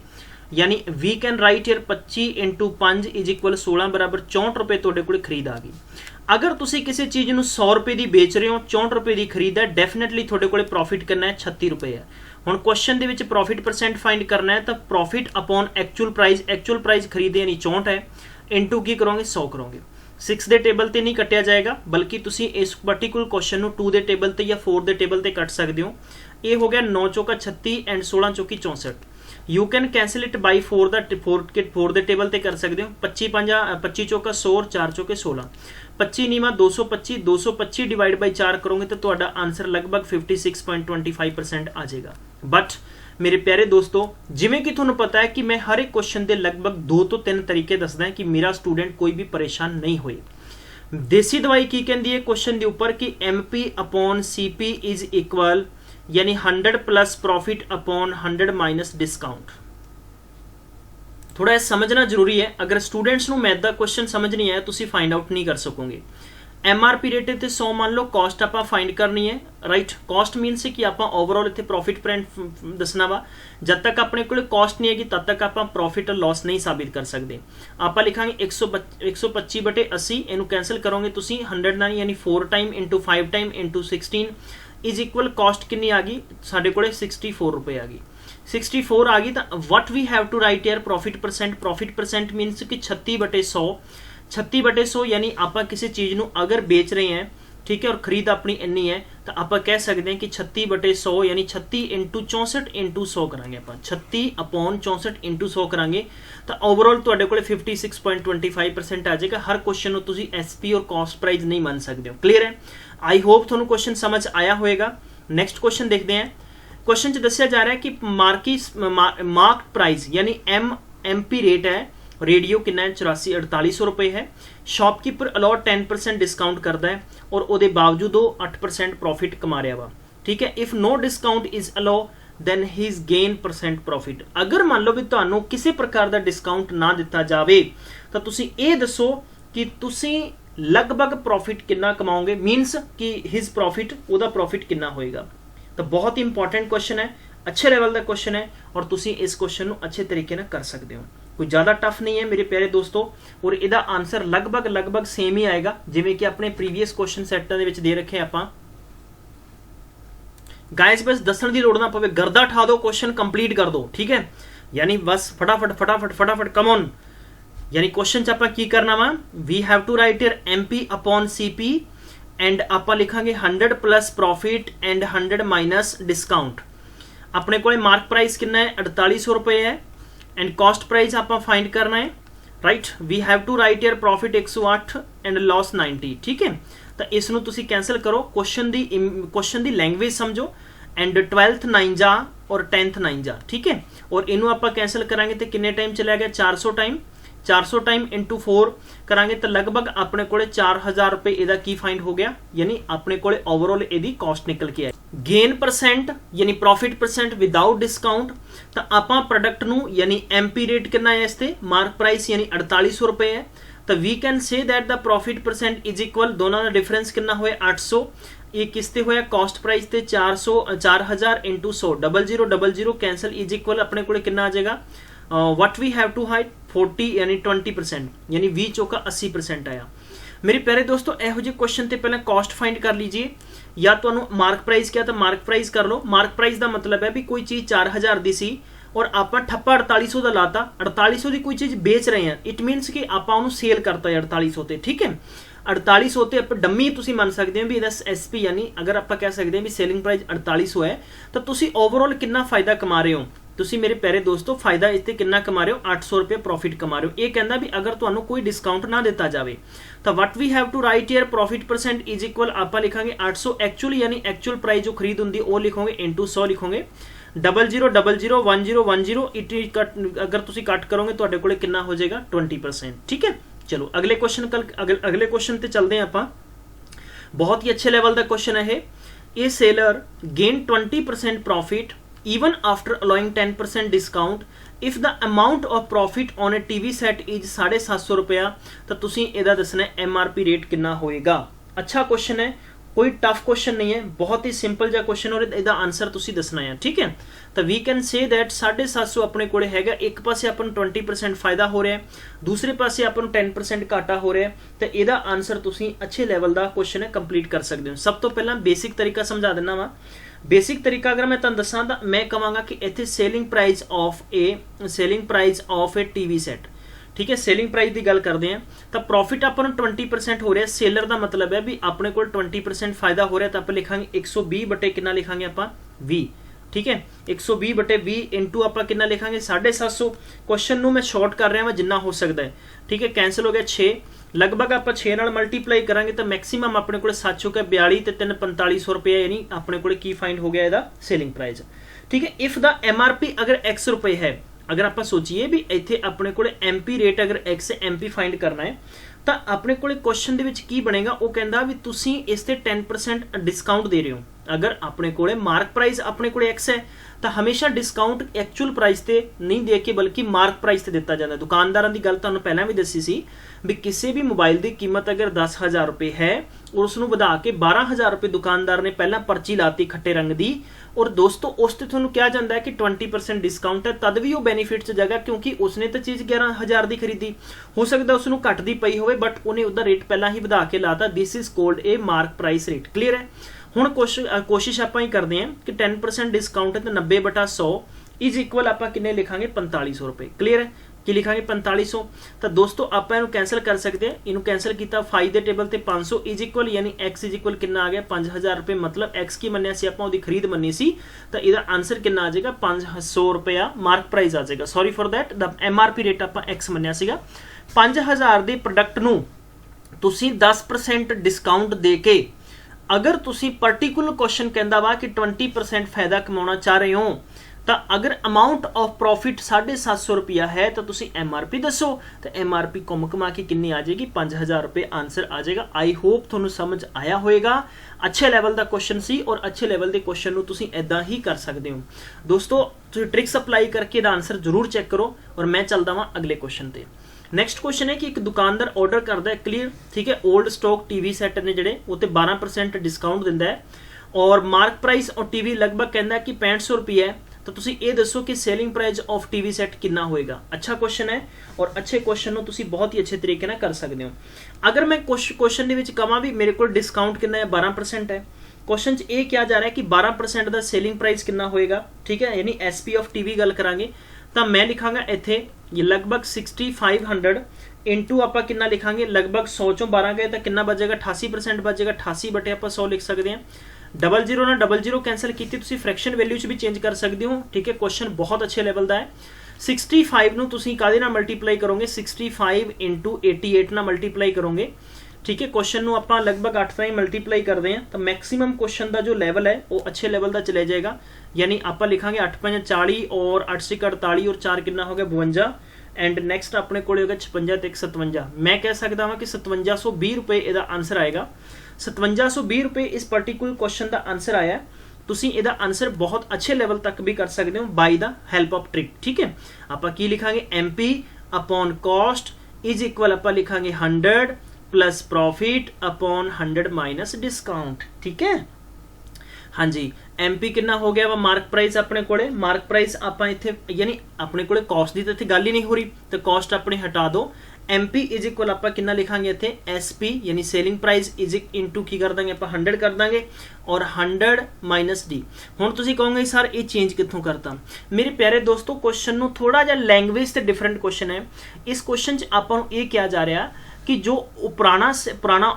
यानी we can write here 25 × 5 is equal 16 बराबर 64 रुपए तुहाडे कोल खरीद आ गई। अगर तुसी किसी चीज़ ਨੂੰ 100 रुपए ਦੀ ਵੇਚ ਰਹੇ ਹੋ 64 रुपए ਦੀ ਖਰੀਦ ਹੈ ਡੈਫੀਨਿਟਲੀ ਤੁਹਾਡੇ ਕੋਲੇ ਪ੍ਰੋਫਿਟ ਕਿੰਨਾ ਹੈ 36 रुपए ਹੈ। ਹੁਣ ਕੁਐਸਚਨ ਦੇ ਵਿੱਚ ਪ੍ਰੋਫਿਟ ਪਰਸੈਂਟ ਫਾਈਂਡ ਕਰਨਾ ਹੈ ਤਾਂ ਪ੍ਰੋਫਿਟ ਅਪੋਨ ਐਕਚੁਅਲ ਪ੍ਰਾਈਸ ਖਰੀਦੇ ਯਾਨੀ 64 ਹੈ ਇਨਟੂ ਕੀ ਕਰੋਗੇ 100 ਕਰੋਗੇ। 6 ਦੇ ਟੇਬਲ ਤੇ ਨਹੀਂ ਕੱਟਿਆ ਜਾਏਗਾ ਬਲਕਿ ਤੁਸੀਂ ਇਸ ਪਾਰਟਿਕੂਲਰ ਕੁਐਸਚਨ ਨੂੰ 2 ਦੇ ਟੇਬਲ ਤੇ ਜਾਂ 4 ਦੇ ਟੇਬਲ ਤੇ ਕੱਟ ਸਕਦੇ ਹੋ। ਇਹ ਹੋ ਗਿਆ 9 ਚੌਕਾ 36 ਐਂਡ 16 ਚੌਕੀ 64। You can cancel it by 4 4 ਦੇ ਟੇਬਲ ਤੇ ਕਰ ਸਕਦੇ ਹੋ। 25 ਚੌਕਾ 100 4 ਚੌਕੇ 16 25 ਨੀਵਾ 225 225 ਡਿਵਾਈਡ ਬਾਈ 4 ਕਰੋਗੇ ਤਾਂ ਤੁਹਾਡਾ ਆਨਸਰ ਲਗਭਗ 56.25% ਆ ਜਾਏਗਾ। ਬਟ ਮੇਰੇ ਪਿਆਰੇ ਦੋਸਤੋ ਜਿਵੇਂ ਕਿ ਤੁਹਾਨੂੰ ਪਤਾ ਹੈ ਕਿ ਮੈਂ ਹਰ ਇੱਕ ਕੁਐਸਚਨ ਦੇ ਲਗਭਗ 2 ਤੋਂ 3 ਤਰੀਕੇ ਦੱਸਦਾ ਹਾਂ ਕਿ ਮੇਰਾ ਸਟੂਡੈਂਟ ਕੋਈ ਵੀ ਪਰੇਸ਼ਾਨ ਨਹੀਂ ਹੋਏ। ਦੇਸੀ ਦਵਾਈ ਕੀ ਕਹਿੰਦੀ ਹੈ ਕੁਐਸਚਨ ਦੇ ਉੱਪਰ ਕਿ MP upon CP is equal यानी 100 plus profit upon 100 minus discount. थोड़ा समझना जरूरी है। अगर स्टूडेंट्स ਨੂੰ मैथ ਦਾ क्वेश्चन समझ नहीं आया ਤੁਸੀਂ फाइंड आउट नहीं कर सकोगे। MRP रेट ਤੇ 100 मान लो कॉस्ट ਆਪਾਂ फाइंड करनी है राइट। कॉस्ट मीनस कि ਆਪਾਂ ओवरऑल ਇੱਥੇ प्रॉफिट प्रिंट ਦੱਸਣਾ ਵਾ। जब तक ਆਪਣੇ ਕੋਲ कॉस्ट नहीं हैगी तब तक ਆਪਾਂ प्रॉफिट और लॉस नहीं साबित कर सकते। ਆਪਾਂ ਲਿਖਾਂਗੇ 125/80 ਇਹਨੂੰ ਕੈਨਸਲ ਕਰੋਗੇ ਤੁਸੀਂ 100 ਨਾਲ यानी 4 time into 5 time into 16 is equal cost कितनी आ गई साढ़े को 64 रुपए आ गई। 64 आ गई तो what we have to write यार प्रॉफिट परसेंट मीनस कि 36/100 36/100 यानी आप किसी चीज़ ਨੂੰ अगर बेच रहे हैं ठीक है और खरीद अपनी इन्नी है तो आप कह सकते हैं कि 36/100 यानी 36 इंटू 64 इंटू 100 करांगे आप 36 अपॉन 64 इंटू 100 करांगे तो ओवरऑल ਤੁਹਾਡੇ ਕੋਲ 56.25% आ जाएगा। हर क्वेश्चन ਨੂੰ ਤੁਸੀਂ SP और कॉस्ट प्राइस नहीं मान सकते हो। क्लियर है? आई होप ਤੁਹਾਨੂੰ क्वेश्चन समझ आया होएगा। नेक्स्ट क्वेश्चन देखते हैं। क्वेश्चन च दस्या जा रहा है कि मार्क प्राइस यानी MP रेट है रेडियो कितना है 84-48 रुपए है। शॉपकीपर अलॉट 10% डिस्काउंट करता है और ਉਹਦੇ बावजूद 8% प्रॉफिट कमा रहा वा। ठीक है। If no discount is allowed then his gain percent profit। अगर मान लो भी ਤੁਹਾਨੂੰ ਕਿਸੇ ਪ੍ਰਕਾਰ ਦਾ ਡਿਸਕਾਊਂਟ ਨਾ ਦਿੱਤਾ ਜਾਵੇ ਤਾਂ ਤੁਸੀਂ ਇਹ ਦੱਸੋ ਕਿ ਤੁਸੀਂ लगभग प्रॉफिट कितना कमाओगे मीनस कि हिज प्रॉफिट ਉਹਦਾ प्रॉफिट कितना होएगा। तो बहुत ही इंपॉर्टेंट क्वेश्चन है अच्छे लेवल का क्वेश्चन है और तुसी इस क्वेश्चन ਨੂੰ अच्छे तरीके ਨਾਲ कर सकते हो। कोई ज़्यादा टफ नहीं है मेरे प्यारे दोस्तों और ਇਹਦਾ आंसर लगभग सेम ही आएगा ਜਿਵੇਂ ਕਿ ਆਪਣੇ प्रीवियस क्वेश्चन ਸੈਟਾਂ ਦੇ ਵਿੱਚ ਦੇ ਰੱਖੇ ਆਪਾਂ। गाइस बस दसन की लोड़ ना पवे गर्दा ठा दो क्वेश्चन कंप्लीट कर दो ठीक है। यानी बस फटाफट कम ऑन यानी क्वेश्चन च आपां की करना वा we have to write here MP upon CP and आपां लिखांगे 100 plus profit and 100 minus discount. अपने कोले मार्क प्राइस कितना है 4800 रुपए है एंड कॉस्ट प्राइस आपां फाइंड करना है right. We have to write here profit 108 and loss 90 ठीक है। तो इस नूं तुसी कैंसल करो क्वेश्चन दी लैंग्वेज समझो एंड 12th 9 जा और 10th 9 जा ठीक है। और इनू आपां कैंसल करांगे तो किन्ने टाइम चला गया 400 टाइम इंटू 4 करांगे तो लगभग अपने कोले 4000 रुपए इहदा की फाइंड हो गया यानी अपने कोले ओवरऑल इहदी कॉस्ट निकल के आई। गेन परसेंट यानी प्रॉफिट परसेंट विदाउट डिस्काउंट तो आपां प्रोडक्ट नू यानी MP रेट कितना है इसते मार्क प्राइस यानी 4800 रुपए है तो we can say that the profit percent is equal दोनों का डिफरेंस कितना होया 800 ये किसते होया कॉस्ट प्राइस ते 4000 इंटू 100 0000 कैंसल इज इक्वल अपने कोले कितना आ जाएगा what we have to write 40 यानी 20% यानी 20 चौका 80% आया। मेरे प्यारे दोस्तों ਇਹੋ ਜਿਹੇ क्वेश्चन ਤੇ ਪਹਿਲਾਂ कॉस्ट फाइंड कर लीजिए या ਤੁਹਾਨੂੰ मार्क प्राइस क्या तो मार्क प्राइस कर लो। मार्क प्राइस का मतलब है भी कोई चीज़ 4000 दी सी और आप ठप्पा 4800 का लाता 4800 की कोई चीज़ बेच रहे हैं इट मीनस कि आप सेल करता है 4800 ते ठीक है। 4800 ते आप डम्मी तुसी मान सकते हो भी ਇਹਦਾ SP यानी अगर आप कह सकते हैं भी सेलिंग प्राइस 4800 है तो तुसी ओवरऑल कितना फायदा कमा रहे हो ਤੁਸੀਂ ਮੇਰੇ ਪਿਆਰੇ ਦੋਸਤੋ ਫਾਇਦਾ ਇਸ ਤੇ ਕਿੰਨਾ ਕਮਾ ਰਹੇ ਹੋ 800 ਰੁਪਏ ਪ੍ਰੋਫਿਟ ਕਮਾ ਰਹੇ ਹੋ। ਇਹ ਕਹਿੰਦਾ ਵੀ ਅਗਰ ਤੁਹਾਨੂੰ ਕੋਈ ਡਿਸਕਾਊਂਟ ਨਾ ਦਿੱਤਾ ਜਾਵੇ ਤਾਂ what we have to write here profit percent is equal ਆਪਾਂ ਲਿਖਾਂਗੇ 800 ਐਕਚੁਅਲੀ यानी एक्चुअल प्राइस जो खरीद होंगी वो लिखोगे इंटू 100 लिखोगे 00001010 इट कट अगर तुसी कट करोगे ਤੁਹਾਡੇ ਕੋਲੇ ਕਿੰਨਾ ਹੋ ਜਾਏਗਾ 20% ठीक है। चलो अगले क्वेश्चन ਤੇ चलते हैं ਆਪਾਂ। बहुत ही अच्छे लेवल का क्वेश्चन है ये seller gain 20% profit even after allowing 10% discount if the amount of profit on a TV set is 750 रुपया तो तुसी ਇਹਦਾ ਦੱਸਣਾ MRP रेट कितना होएगा। अच्छा क्वेश्चन है कोई टफ क्वेश्चन नहीं है, बहुत ही सिंपल जिहा क्वेश्चन और इहदा आंसर तुसीं दसना है। ठीक है, तो वी कैन से दैट 750 अपने कोले हैगा। एक पासे अपन 20% फायदा हो रहा है, दूसरे पासे अपन 10% घाटा हो रहा है, तो इहदा आंसर तुसीं अच्छे लैवल का क्वेश्चन है कंप्लीट कर सकते हो। सब तो पहला बेसिक तरीका समझा देना वा। बेसिक तरीका अगर मैं तुहानूं दसां तां मैं कहांगा कि इत्थे selling price of a TV set, ठीक है, सेलिंग प्राइस की गल करते हैं तो प्रॉफिट अपन 20% हो रहा है। सेलर का मतलब है भी अपने को 20% फायदा हो रहा है, तो आप लिखांगे 120 बटे कितना लिखांगे आप 20। ठीक है, 120 बटे 20 इंटू आप कितना लिखांगे 750। क्वेश्चन नूं मैं शॉर्ट कर रहा जिन्ना हो सकता है। ठीक है, कैंसल हो गया 6, लगभग आप 6 नाल मल्टीप्लाई करांगे तो मैक्सीमम अपने को 7 का 42 ते 3 4500 रुपये, यानी अपने को की फाइंड हो गया ਇਹਦਾ सेलिंग प्राइस। ठीक है, इफ द MRP अगर X रुपए है, अगर आप सोचिए भी इत्थे अपने को MP रेट अगर X MP फाइंड करना है तो अपने को क्वेश्चन दे विच की बनेगा, वो कहता भी तुसीं इस ते 10% डिस्काउंट दे रहे हो। अगर अपने को मार्क प्राइस अपने को X है तो हमेशा डिस्काउंट एक्चुअल प्राइस ते नहीं दे के बल्कि मार्क प्राइस ते दिता जाता है। दुकानदारां दी गल तुहानूं पहलां भी दसी सी भी किसी भी मोबाइल की कीमत अगर 10,000 रुपये है और उसनूं वधा के 12,000 रुपये दुकानदार ने पहला पर्ची लाती खट्टे रंग की, और दोस्तों उस ते तुहानूं कहा जाता है कि 20% डिस्काउंट है, तद भी वो बेनीफिट च जाएगा क्योंकि उसने तो चीज़ 11,000 की खरीदी, हो सकता उसनूं घट दी पई होवे बट उन्हें उसका रेट पहला ही वधा के लाता। This is cold A mark price rate. Clear है। हुण कोशिश आप ही करते हैं कि 10% डिस्काउंट है तो 90/100 इज इक्वल आप किन्ने लिखांगे 4500 रुपये। क्लीयर है, कि लिखांगे 4500। तो दोस्तों आप इनू कैंसल कर सकते हैं, इनू कैंसल किया 5 के टेबल से 500 इज इक्वल यानी X इज इक्वल कितना आ गया 5000 रुपये। मतलब X की मन्निया सी आपां उहदी खरीद मन्नी सी, तो इहदा आंसर कितना आ जाएगा 500 रुपया मार्क प्राइस आ जाएगा। Sorry for that, the MRP rate आपां X मन्निया सीगा। 5000 के प्रोडक्ट नूं तुसीं 10% डिस्काउंट दे के अगर तुसीं पर्टिकुलर क्वेश्चन कहता वा कि 20% फायदा कमाना चाह रहे हो, तो अगर अमाउंट ऑफ प्रॉफिट 750 रुपया है तो तुसी MRP दसो, तो MRP घुम घुमा के कितनी आ जाएगी 5000 रुपये आंसर आ जाएगा। आई होप तुहानूं समझ आया होएगा। अच्छे लैवल का क्वेश्चन सी और अच्छे लैवल के क्वेश्चन नूं तुसी इदां ही कर सकते हो। दोस्तों तुसी ट्रिक्स अप्लाई करके इहदा आंसर जरूर चेक करो और मैं चलदा वां अगले क्वेश्चन ते। नैक्सट क्वेश्चन है कि एक दुकानदार ऑर्डर करता है, क्लीयर, ठीक है, ओल्ड स्टॉक टीवी सैट ने जिहड़े उत्ते 12% डिस्काउंट दिंदा है और मार्क प्राइस और टीवी लगभग कहता है कि 6500 रुपये है। तो तुसी ये दसो कि selling price of TV set कितना होएगा। अच्छा क्वेश्चन है और अच्छे क्वेश्चन नूं तुसी बहुत ही अच्छे तरीके नाल कर सकते हो। अगर मैं क्वेश्चन दे विच कहां भी मेरे को डिस्काउंट कितना है 12% है, क्वेश्चन च ये क्या जा रहा है कि 12% का सेलिंग प्राइस कितना होएगा। ठीक है, यानी SP ऑफ टीवी गल करांगे तो मैं लिखांगा इत्थे ये लगभग 6500 इंटू आप कितना लिखांगे लगभग 100 चों 12 गए तो कितना बचेगा 88% बचेगा। 88 बटे आप 100 लिख सकते हैं। 00 ना 00 कैंसल की तुसी फ्रैक्शन वैल्यू च भी चेंज कर सकते हो। ठीक है, क्वेश्चन बहुत अच्छे लेवल का है। 65 नूं तुसी काहदे नाल मल्टीप्लाई करोगे 65 इंटू 88 ना मल्टीप्लाई करोगे। ठीक है, क्वेश्चन नूं आपां लगभग 8 नाल मल्टीप्लाई करते हैं तो मैक्सीमम क्वेश्चन का जो लैवल है वो अच्छे लैवल का चले जाएगा। यानी आप लिखांगे 8 5 40 और 8 6 48 और 4 कितना हो गया 52 एंड नैक्सट अपने को होगा 56 ते 57। मैं कह सकता हूँ कि 5720 रुपये इसका आंसर आएगा। 5720 रुपये इस पर्टिकुलर क्वेश्चन का आंसर आया। तुसी इसका आंसर बहुत अच्छे लेवल तक भी कर सकते हो by the help of trick. ठीक है, आप की लिखांगे MP upon cost is equal आप लिखांगे 100 plus profit upon 100 minus discount. ठीक है, हाँ जी, MP कितना हो गया वा मार्क प्राइस अपने कोले। मार्क प्राइस आप इत्थे यानी अपने कोले कॉस्ट की तो इत्थे गल ही नहीं हो रही, तो कॉस्ट अपनी हटा दो। MP इज इक्वल आप कितना लिखांगे इत्थे SP यानी सेलिंग प्राइस इज इंटू की कर देंगे आप 100 कर देंगे और 100 माइनस D। हुण तुसीं कहोगे सर ये चेंज कित्थों करता। मेरे प्यारे दोस्तों क्वेश्चन नूं थोड़ा जिहा लैंग्वेज ते डिफरेंट क्वेश्चन है। इस क्वेश्चन च आपां नूं ये कहा जा रहा कि जो पुराना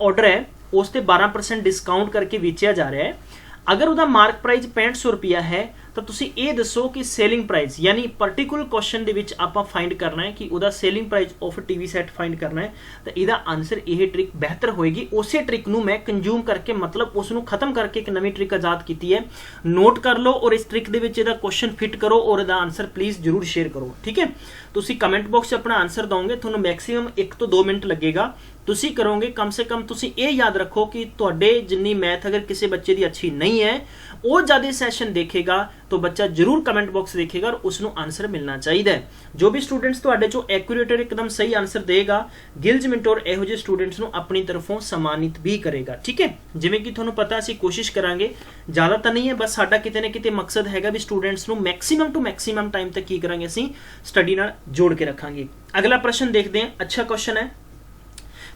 ऑर्डर है उस ते 12% डिस्काउंट करके बेचा जा रहा है। अगर उसका मार्क प्राइस 6500 रुपया है तो तुसी ये दसो कि सेलिंग प्राइस यानी पर्टिकुलर क्वेश्चन दे विच आपां फाइंड करना है कि उसका selling price of TV set find करना है। तो इसका आंसर यह ट्रिक बेहतर होएगी। उस ट्रिक नूं मैं कंज्यूम करके मतलब उसनूं खत्म करके एक नवी ट्रिक आजाद की है। नोट कर लो और इस ट्रिक दे विच इहदा क्वेश्चन फिट करो और इसका आंसर प्लीज़ जरूर शेयर करो। ठीक है, तुसी कमेंट बॉक्स से अपना आंसर दोगे, तुहानूं मैक्सीमम 1 तो 2 मिनट लगेगा ਤੁਸੀਂ ਕਰੋਗੇ ਕਮ ਸੇ ਕਮ ਤੁਸੀਂ ਇਹ ਯਾਦ ਰੱਖੋ ਕਿ ਤੁਹਾਡੇ ਜਿੰਨੀ ਮੈਥ ਅਗਰ ਕਿਸੇ ਬੱਚੇ ਦੀ ਅੱਛੀ ਨਹੀਂ ਹੈ ਉਹ ਜ਼ਿਆਦਾ ਸੈਸ਼ਨ ਦੇਖੇਗਾ तो बच्चा जरूर कमेंट बॉक्स देखेगा और उसਨੂੰ आंसर मिलना चाहिए। जो भी स्टूडेंट्स ਤੁਹਾਡੇ ਚੋਂ ਐਕੂਰੇਟ एकदम सही आंसर देगा ਗਿਲਜ ਮਿੰਟੋਰ ਇਹੋ ਜਿਹੇ ਸਟੂਡੈਂਟਸ ਨੂੰ ਆਪਣੀ ਤਰਫੋਂ ਸਨਮਾਨਿਤ ਵੀ ਕਰੇਗਾ। ਠੀਕ ਹੈ, ਜਿਵੇਂ ਕਿ ਤੁਹਾਨੂੰ ਪਤਾ ਅਸੀਂ ਕੋਸ਼ਿਸ਼ ਕਰਾਂਗੇ, ਜ਼ਿਆਦਾ ਤਾਂ ਨਹੀਂ ਹੈ, ਬਸ ਸਾਡਾ ਕਿਤੇ ਨਾ ਕਿਤੇ ਮਕਸਦ ਹੈਗਾ ਵੀ ਸਟੂਡੈਂਟਸ ਨੂੰ ਮੈਕਸਿਮਮ ਟੂ ਮੈਕਸਿਮਮ ਟਾਈਮ ਤੱਕ ਕੀ ਕਰਾਂਗੇ ਅਸੀਂ ਸਟੱਡੀ ਨਾਲ ਜੋੜ ਕੇ ਰੱਖਾਂਗੇ। ਅਗਲਾ ਪ੍ਰਸ਼ਨ ਦੇਖਦੇ ਹਾਂ, ਅੱਛਾ क्वेश्चन है।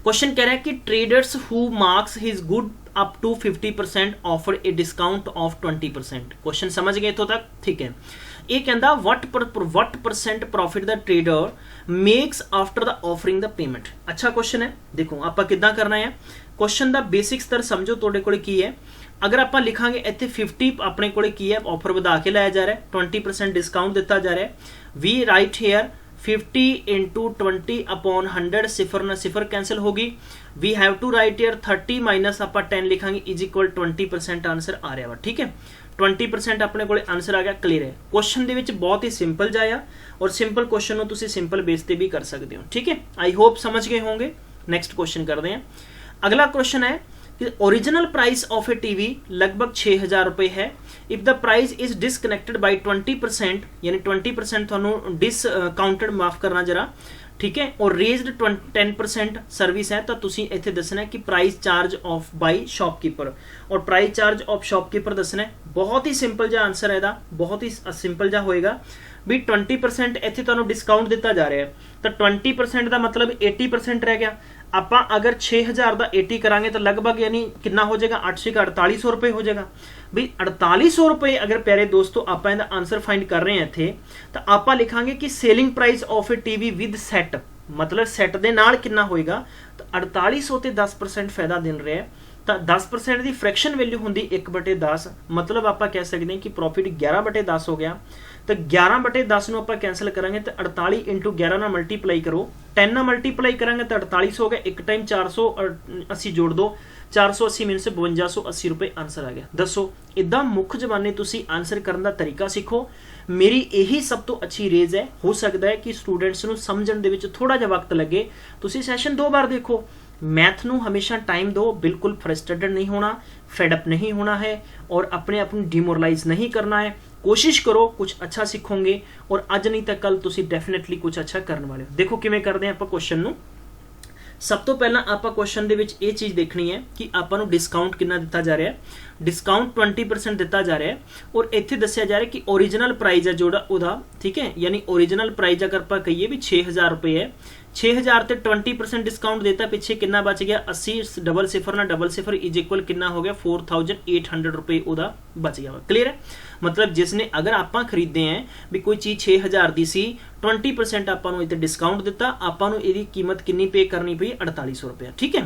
क्वेश्चन कह रहा है कि traders who marks his good up to 50% offer a discount of 20%। Question समझ गए इत्थों तक? ठीक है। ये कहता what percent profit the trader makes after the offering the payment. अच्छा क्वेश्चन है, देखो आप किद्दां करना है। क्वेश्चन का बेसिक स्तर समझो तुहाडे कोल की है। अगर आप लिखांगे इत्थे 50 अपने कोल की है, ऑफर वधा के लाया जा रहा है, 20% डिस्काउंट दिता जा रहा है। We write here 50 into 20 upon 100, सिफर ना सिफर कैंसिल होगी। We have to write here 30 minus आप 10 लिखांगे इज इक्वल 20% आंसर आ रहा वा। ठीक है, 20% अपने को आंसर आ गया। क्लीयर है, क्वेश्चन दे विच बहुत ही सिंपल जाया और सिंपल क्वेश्चन नूं तुसीं सिंपल बेस ते भी कर सकते हो। ठीक है, आई होप समझ गए होंगे। नेक्स्ट क्वेश्चन करते हैं। अगला क्वेश्चन है कि original price of a TV लगभग 6000 रुपए है। If the price is disconnected by 20%, यानी 20% थानू डिसकाउंटेड, माफ करना जरा, ठीक है, और रेज्ड 10% सर्विस है, तो तुसी इत्थे दसना है कि price charge of by shopkeeper, और प्राइस चार्ज ऑफ शॉपकीपर दसना है। बहुत ही सिंपल जा आंसर है, बहुत ही सिंपल जा होएगा भी 20% इत्थे तुहानू डिस्काउंट दिता जा रहा है, तो 20% का मतलब 80% रह गया। आप अगर 6000 का 80 करांगे तो लगभग यानी कितना हो जाएगा, 4800 रुपए हो जाएगा। भाई 4800 रुपए अगर प्यारे दोस्तों आप आंसर फाइंड कर रहे हैं इत्थे, तो आप लिखांगे कि selling price of a TV with set, मतलब सैट दे नाल कितना होएगा, तो 4800 ते 10% फायदा दिन रहा है, तो 10% की फ्रैक्शन वैल्यू होंगी 1/10, मतलब आप कह सकते हैं कि प्रॉफिट 11/10 हो गया। तो 11/10 ਨੂੰ ਆਪਾਂ कैंसिल करांगे तो 48 × 11 ਨਾਲ मल्टीप्लाई करो, 10 ਨਾਲ मल्टीप्लाई करांगे तो 48 हो गया। एक टाइम 480 जोड़ दो, 480 मीन से 5280 रुपए आंसर आ गया। दसो इदा मुख जबानी तुसी आंसर करने का तरीका सीखो। मेरी यही सब तो अच्छी रेज है। हो सकता है कि स्टूडेंट्स नूं समझण दे विच थोड़ा जिहा वक्त लगे, तुसी सैशन 2 बार देखो। मैथ नूं हमेशा टाइम दो, बिल्कुल फ्रस्ट्रेटेड नहीं होना, फेडअप नहीं होना है और अपने आप नूं डिमोरलाइज नहीं करना है। कोशिश करो, कुछ अच्छा सीखोगे और अज नहीं तो कल तुसी डेफिनेटली कुछ अच्छा करने वाले हो। देखो किवें करते हैं आप क्वेश्चन नूं। सब तो पहला आप क्वेश्चन दे विच ये चीज़ देखनी है कि आपां नूं डिस्काउंट कितना दिता जा रहा है। डिस्काउंट 20% दिता जा रहा है और इत्थे दस्सिया जा रहा है कि ओरिजिनल प्राइस है जोड़ा उहदा, ठीक है, यानी ओरिजिनल प्राइस अगर आप कहिए भी 6000 रुपए है, 6000 ते 20% डिस्काउंट देता, पिछे कितना बच गया 80, डबल सिफर ना डबल सिफर इज इक्वल कितना हो गया 4800 रुपए उहदा बच गया। क्लीयर है, मतलब जिसने अगर आप खरीदे हैं भी कोई चीज़ 6000 की सी, 20% आपां नूं इत्थे डिस्काउंट दिता, आपां नूं इहदी कीमत कितनी पे करनी पई 4800 रुपया। ठीक है,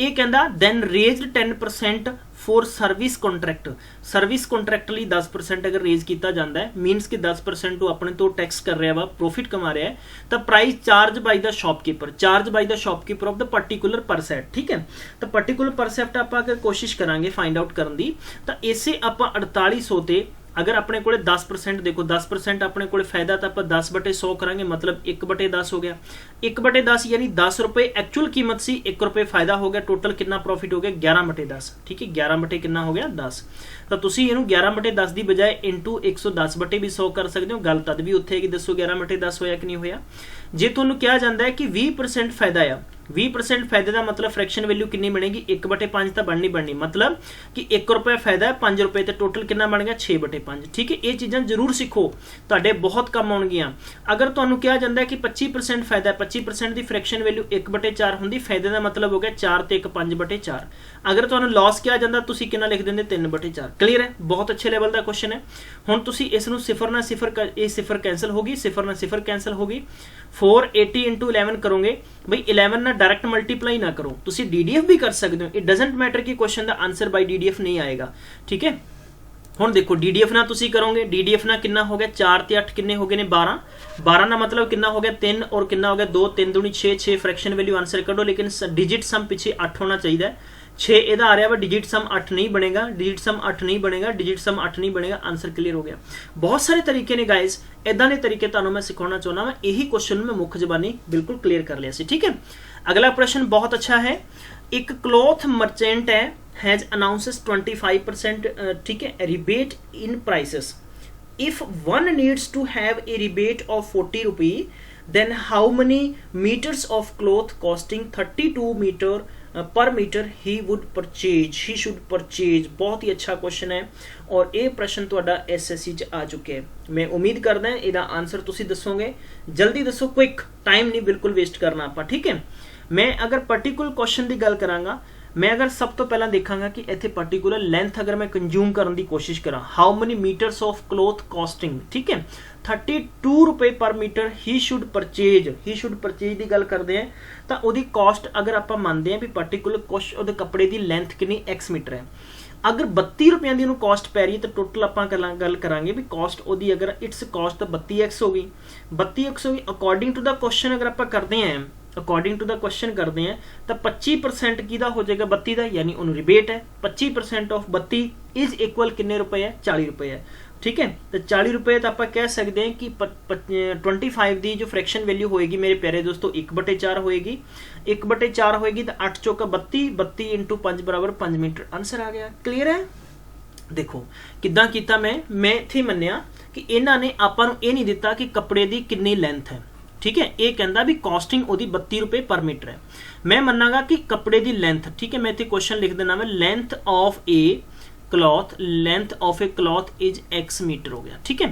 ये कहता then raised 10% for service contract. Service contract लिए 10% अगर रेज किया जाता है, मीनस कि 10% अपने तो टैक्स कर रहा वा, प्रॉफिट कमा रहा है, तो price charge by the shopkeeper, charge by the shopkeeper of the particular percent. ठीक है, तो पर्टिकुलर परसेप्ट आप अगर कोशिश करांगे फाइंड आउट करने की, तो इसे आप 4800 ते अगर अपने को 10%, देखो 10% अपने को फायदा, तो आप 10/100 करांगे, मतलब 1/10 हो गया। 1/10 यानी 10 रुपए एक्चुअल कीमत सी, 1 रुपए फायदा हो गया। टोटल कितना प्रॉफिट हो गया 11/10। ठीक है, 11 कितना हो गया 10। तो तुसी इहनूं 11/10 की बजाय इंटू 110/100 कर सकते हो। गल तद भी उत्थे है कि दसो 11/10 होया कि नहीं होया। जे तुहानूं कहा जाता है कि 20% फायदा आ, 20% फायदे का मतलब फ्रैक्शन वैल्यू कितनी बनेगी 1/5 तो बननी, मतलब कि 1 रुपया फायदा है 5 रुपए, तो टोटल कितना बन गया 6/5। ठीक है, ये चीज़ां जरूर सीखो, तुहाडे बहुत कम आउणगियां। अगर तुहानूं कहा जाता है कि 25% फायदा है, 25% की फ्रैक्शन वैल्यू 1/4 होंदी, फायदे का मतलब हो गया 4 ते 1 5/4। अगर तुहानूं लॉस कहा जाता तुसीं कितना लिख देंदे 3/4। क्लीयर है, बहुत अच्छे लेवल का क्वेश्चन है। हुण तुसीं इसनूं सिफर ना सिफर, ये सिफर कैंसल होगी, सिफर ना सिफर कैंसल होगी। 480 × 11 करोगे, भाई 11 ना डायरेक्ट मल्टीप्लाई ना करो, तुसी DDF भी कर सकते हो। इट डजंट मैटर कि क्वेश्चन का आंसर बाय DDF नहीं आएगा। ठीक है, हुण देखो DDF ना तुसी करोगे, DDF ना कितना हो गया 4 ते 8 किन्ने हो गए ने 12, 12 ना मतलब कितना हो गया 3 और कितना हो गया 2, 3 दूनी 6, 6 फ्रैक्शन वैल्यू आंसर करो, लेकिन डिजिट सम पीछे 8 होना चाहिए। 6 ਇਹਦਾ ਆ ਰਿਹਾ ਵਾ, ਡਿजिट सम 8 नहीं बनेगा, डिजिट सम 8 नहीं बनेगा, डिजिट सम 8 नहीं बनेगा। आंसर क्लीयर हो गया। बहुत सारे तरीके ने गाइज, इदां दे तरीके तुहानूं मैं सिखाउणा चाहुंदा वां। यही क्वेश्चन मैं मुख जबानी बिल्कुल क्लीयर कर लिया सी। ठीक है, अगला प्रश्न बहुत अच्छा है। एक क्लॉथ मर्चेंट है हैज अनाउंसेस 25% ठीक है rebate in prices. If one needs to have a rebate of 40 rupee, then how many meters of cloth costing 32 meter per meter he should purchase। बहुत ही अच्छा क्वेश्चन है और ये प्रश्न तुहाडा SSC च आ चुके हैं। मैं उम्मीद करदा इहदा आंसर तुसी दसोगे। जल्दी दसो, क्विक, टाइम नहीं बिल्कुल वेस्ट करना आपां। ठीक है, मैं अगर पर्टिकुलर क्वेश्चन की गल करांगा, मैं अगर सब तो पहला देखा कि इत्थे पर्टिकुलर लेंथ अगर मैं कंज्यूम करने की कोशिश करा, how many meters of cloth costing, ठीक है 32 रुपए पर मीटर ही शुड परचेज की गल करते हैं तो उसकी कॉस्ट अगर आप मानते हैं भी पर्टिकुलर कुछ वो कपड़े की लेंथ कितनी एक्स मीटर है। अगर 32 रुपये की कॉस्ट पै रही है तो टोटल आप गल करांगे भी कॉस्ट वो अगर इट्स कॉस्ट तो 32x हो गई, 32x हो गई। अकॉर्डिंग टू द क्वेश्चन अगर आप करते हैं, अकॉर्डिंग टू द क्वेश्चन करते हैं तो 25% की हो जाएगा 32 का, यानी उन्होंने रिबेट है। 25% ऑफ 32 इज इक्वल कितने रुपए है, 40 रुपए है। ठीक है, तो 40 रुपए तो आप कह सकते हैं कि 25 की जो फ्रैक्शन वैल्यू होएगी मेरे प्यारे दोस्तों 1/4 होएगी। 1/4 होएगी तो 8 चौका 32, 32 इंटू 5 बराबर 5 मीटर। आंसर आ गया। क्लीयर है। देखो किद्दां कीता मैं इत्थे मन्निया कि इन्हां ने आपां नूं ये नहीं दिता कि कपड़े की कितनी लेंथ है। ठीक है, ये कहता भी कॉस्टिंग वो 32 रुपए पर मीटर है। मैं मनागा कि कपड़े की लेंथ, ठीक है मैं इत्थे क्वेश्चन लिख देना मैं, length of a cloth, length of a cloth is X meter हो गया। ठीक है,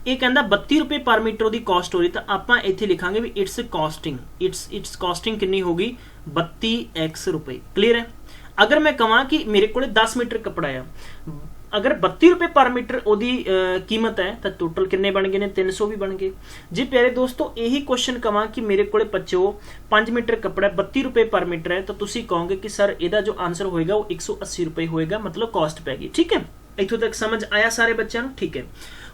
ये कहता 32 रुपए पर मीटर की कॉस्ट हो रही, तो आप इत्थे लिखांगे भी इट्स कॉस्टिंग, इट्स कॉस्टिंग कितनी होगी 32x रुपए। क्लीयर है। अगर मैं कहां कि मेरे को 10 मीटर कपड़ा है, अगर 32 रुपए पर मीटर ओदी कीमत है तो टोटल कितने बन गए ने 300 भी बन गए। जी प्यारे दोस्तों यही क्वेश्चन कहां कि मेरे को 5 मीटर कपड़ा 32 रुपए पर मीटर है तो तुसी कहोगे कि सर इहदा जो आंसर होएगा वो 180 रुपए होएगा, मतलब कॉस्ट पैगी। ठीक है, इत्थों तक समझ आया सारे बच्चों को। ठीक है,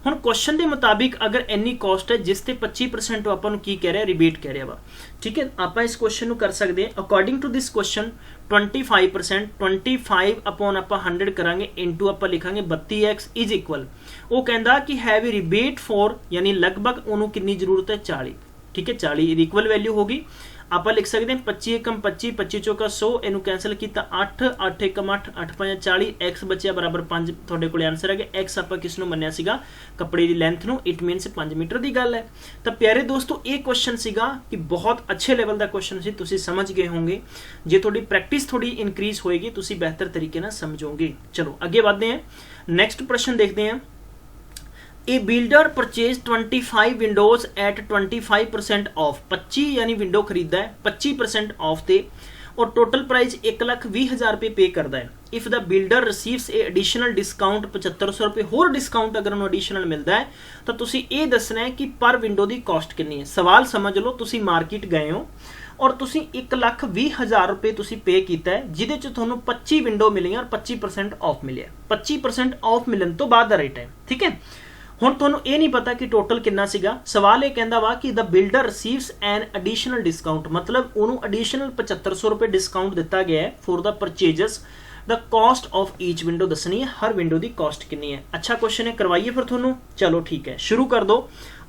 हुण क्वेश्चन के मुताबिक अगर इन्नी कॉस्ट है जिस ते 25% आपां की कह रहा रिबेट कह रहा वा। ठीक है, आप इस क्वेश्चन को कर सकते हैं according to this question 25%, 25 upon आप 100 करांगे इंटू आप लिखांगे 32x इज इक्वल, वो कहता कि हैव ए रिबेट फॉर, यानी लगभग उन्होंने कितनी जरूरत है 40। ठीक है, 40 इक्वल वैल्यू होगी। आप लिख सकते हैं 25 एकम 25, 25 चौका 100, इनू कैंसल किया 8, 8 एकम 8, 8 5 40, एक्स बचिया बराबर 5। थोड़े को आंसर है कि एक्स आप किस मन्निया सीगा कपड़े की लेंथ नू, इट मीनस 5 मीटर की गल है। तो प्यारे दोस्तों ये क्वेश्चन सीगा कि बहुत अच्छे लेवल का क्वेश्चन सी, तुसी समझ गए होंगे। जे थोड़ी प्रैक्टिस थोड़ी इंक्रीज होएगी तुसी बेहतर तरीके ना समझोगे। चलो आगे बढ़ते हैं, नेक्स्ट प्रश्न देखते हैं। A builder purchase 25 windows at 25% off, 25 यानी विंडो खरीदा है 25% ऑफ ते और टोटल प्राइस 1,20,000 रुपये पे करता है। If the builder receives A additional discount 7500 रुपये होर डिस्काउंट अगर उन्होंने एडिशनल मिलता है तो तुसी ये दसना है कि पर विंडो की कॉस्ट कितनी है। सवाल समझ लो, तुसी मार्केट गए हो और तुसी 1,20,000 रुपये तुसी पे किया है जिहदे च तुहानूं 25 विंडो मिली और 25% ऑफ मिले। 25% ऑफ मिलन तो बाद दा रेट है। ठीक है, हुण तुहानूं ये नहीं पता कि टोटल कितना सीगा। सवाल ये कहता वा कि the builder receives an additional discount, मतलब उन्होंने एडिशनल 7500 रुपये डिस्काउंट दिता गया है for the purchases. The cost of each window दसनी है, हर विंडो की कॉस्ट कितनी है। अच्छा क्वेश्चन है, करवाइए फिर थोनों। चलो ठीक है, शुरू कर दो।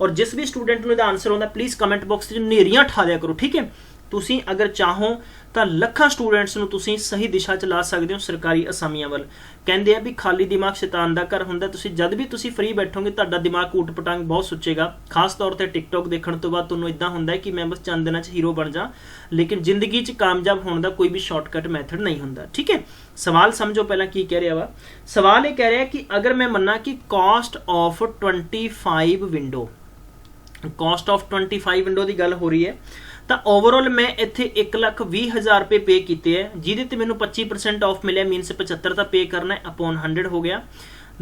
और जिस भी स्टूडेंट को आंसर आता प्लीज़ कमेंट बॉक्स में नेरियां ठा दिया करो। ठीक है, तुसी अगर चाहो तो लखां स्टूडेंट्स नूं तुसी सही दिशा च ला सकते हो सरकारी असामियां वाल। कहते हैं भी खाली दिमाग शैतान दा घर हुंदा, तुसी जद भी तुसी फ्री बैठोगे तुहाडा दिमाग ऊट पटांग बहुत सुचेगा। खास तौर पर टिकटॉक देखने तो बाद तुहानूं इदां हुंदा है कि मैं बस चंद दिनां च हीरो बन जा, लेकिन जिंदगी च कामयाब होने का कोई भी शॉर्टकट मैथड नहीं हुंदा। ठीक है, सवाल समझो पहला की कह रहा वा। सवाल ये कह रहा है कि अगर मैं मन्ना कि cost of 25 window, cost of 25 window की गल हो रही है तो ओवरऑल मैं इत्थे 1,20,000 रुपये पे किए हैं जिहदे ते मैनूं 25% ऑफ मिले, मीनस 75 का पे करना है अपॉन 100 हो गया।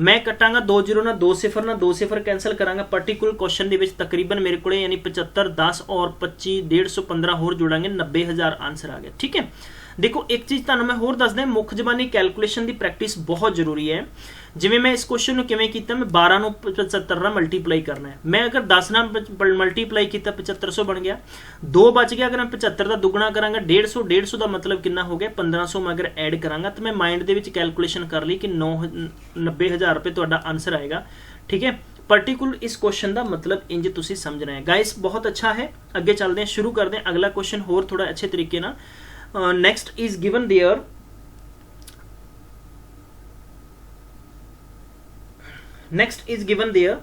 मैं कटांगा 2 0 ना 2 0 ना 2 0 कैंसल करांगा। पर्टिकुलर क्वेश्चन दे विच तकरीबन मेरे को यानी 75 10 और 25 150 15 होर जोड़ांगे 90,000 आंसर आ गया। ठीक है, देखो एक चीज़ ਤੁਹਾਨੂੰ मैं होर दसदा, मुख जबानी कैलकुलेशन की प्रैक्टिस बहुत जरूरी है। जिवें मैं इस क्वेश्चन ਨੂੰ ਕਿਵੇਂ ਕੀਤਾ, मैं 12 ਨੂੰ 75 ਨਾਲ ਮਲਟੀਪਲਾਈ ਕਰਨਾ ਹੈ। मैं अगर 10 ਨਾਲ ਮਲਟੀਪਲਾਈ ਕੀਤਾ 7500 बन गया, 2 बच गया। अगर मैं 75 ਦਾ ਦੁੱਗਣਾ ਕਰਾਂਗਾ 150 ਦਾ मतलब कितना हो गया 1500। मैं अगर ऐड करांगा तो मैं माइंड ਦੇ ਵਿੱਚ कैलकुलेशन कर ली कि 90,000 रुपये ਤੁਹਾਡਾ आंसर आएगा। ठीक है, पर्टिकुलर इस क्वेश्चन का मतलब इंज तुसी समझना है। गाइस बहुत अच्छा है, अगे चलते हैं, शुरू करते हैं अगला क्वेश्चन होर थोड़ा अच्छे तरीके ना। Next is given there, next is given there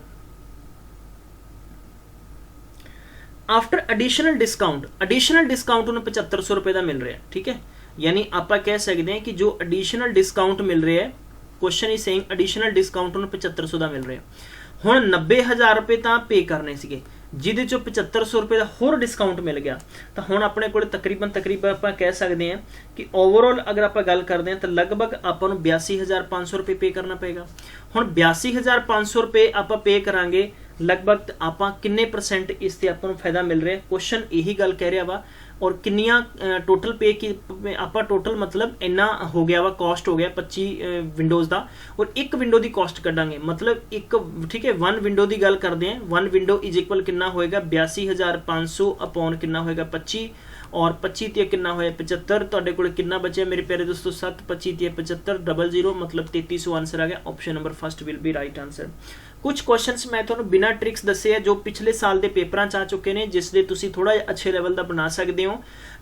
after additional discount, additional discount उन्हें 7500 रुपये का मिल रहा है। ठीक है, यानी आप कह सकते हैं कि जो एडिशनल डिस्काउंट मिल रहा है, question is saying additional discount उन्हें 7500 का मिल रहा है। हुण 90,000 रुपये तो पे करने से, जिहदे चों 7500 रुपये का होर डिस्काउंट मिल गया, तो हुण अपने कोल तकरीबन आप कह सकते हैं कि ओवरऑल अगर आप गल करते हैं तो लगभग आपां नूं 82,500 रुपये पे करना पेगा। हुण 82,500 रुपये आप पे करांगे, लगभग आप किन्ने परसेंट इस ते आपां नूं फायदा मिल रहा है, क्वेश्चन यही गल कह रहा वा। और किन्नियां टोटल पे की आप टोटल मतलब इन्ना हो गया वा, कॉस्ट हो गया 25 विंडोज़ का, और एक विंडो की कॉस्ट कढ़ांगे मतलब एक। ठीक है, 1 विंडो की गल करते हैं, 1 विंडो इज इक्वल कितना होएगा 82,500 अपॉन कितना होएगा 25, और 25 ते कितना होया 75। तुहाडे कोल कितना बचे मेरे प्यारे दोस्तों 7, 25 ते 75, 00 मतलब 3300 आंसर आ गया। Option number first will be right answer. कुछ क्वेश्चंस मैं तुहानू बिना ट्रिक्स दसे है जो पिछले साल के पेपरां च आ चुके हैं, जिसदे तुसी थोड़ा अच्छे लेवल का बना सकते हो।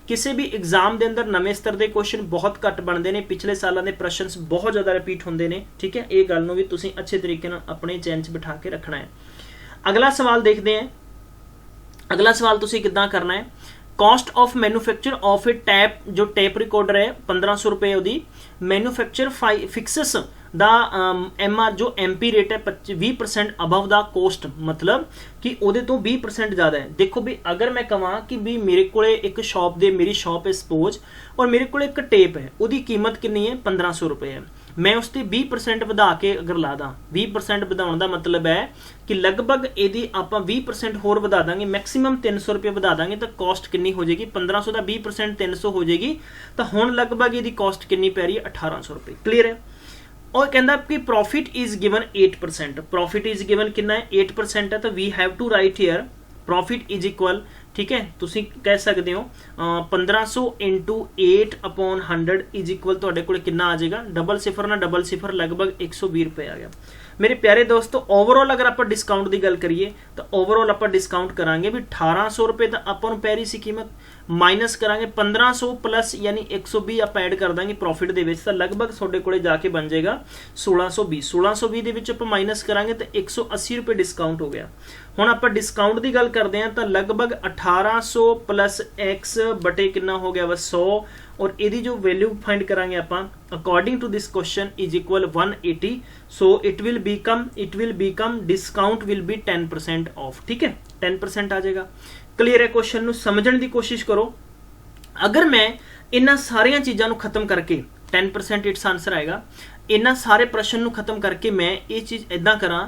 किसी भी एग्जाम के अंदर नवे स्तर के क्वेश्चन बहुत घट बनते हैं, पिछले सालों के प्रश्न बहुत ज़्यादा रिपीट होंगे ने। ठीक है, ये गल भी तुसी अच्छे तरीके नाल अपने चैन च बिठा के रखना है। अगला सवाल देखते हैं, अगला सवाल तुसी किद्दां करना है। Cost of manufacture of A tap, जो टैप रिकॉर्डर है 1500 रुपये ਉਹਦੀ, मैन्युफैक्चर फिक्सस दा MR जो MP रेट है 20% अबव दा कोस्ट, मतलब कि ਉਹਦੇ ਤੋਂ 20% ज़्यादा है। देखो भी अगर मैं कहां कि भी मेरे को एक शॉप दे, मेरी शॉप है सपोज, और मेरे को एक टेप है, ਉਹਦੀ कीमत कितनी है 1500 रुपये है। मैं उसते 20% ਵਧਾ के अगर ला दा, 20% ਵਧਾਉਣ ਦਾ मतलब है कि लगभग ਇਹਦੀ ਆਪਾਂ 20% होर ਵਧਾ ਦਾਂਗੇ, मैक्सिमम 300 रुपये ਵਧਾ ਦਾਂਗੇ, ਤਾਂ कॉस्ट कितनी हो जाएगी 1500 ਦਾ 20% 300 हो जाएगी, ਤਾਂ ਹੁਣ लगभग ਇਹਦੀ कॉस्ट कितनी पै रही है 1800 रुपये। क्लीयर है। और कहता कि profit is given 8%, profit is given कितना है 8% है, तो we have to write here profit is equal, ठीक है, तुसी कह सकते हो 1500 इंटू 8 अपॉन 100 इज इक्वल तुहाडे कोल कितना आ जाएगा, डबल सिफर ना डबल सिफर लगभग 120 रुपये आ गया। मेरे प्यारे दोस्तों ओवरऑल अगर आप डिस्काउंट की गल करिए तो ओवरऑल आप डिस्काउंट करांगे भी 1800 रुपये तो आपां नूं पै रही सी कीमत, माइनस करांगे 1500 प्लस यानी 120 आप ऐड कर देंगे प्रॉफिट दे विच, तो लगभग तुहाडे कोले जाके बन जाएगा 1620। 1620 दे विच आपां माइनस करांगे तो 180 रुपये डिस्काउंट हो गया। हुण आपां डिस्काउंट की गल करते हैं तो लगभग 1800 प्लस एक्स बटे कितना हो गया वा 100, और यदि जो वैल्यू फाइंड करांगे आपां according to this question is equal 180, so it will become discount will be 10% off. ठीक है, 10% आ जाएगा। क्लीयर है, क्वेश्चन नूं समझण दी कोशिश करो। अगर मैं इन्हां सारियां चीज़ां नूं खत्म करके 10% इट्स आंसर आएगा, इन्हां सारे प्रश्न नूं खत्म करके मैं ये चीज़ इदां करां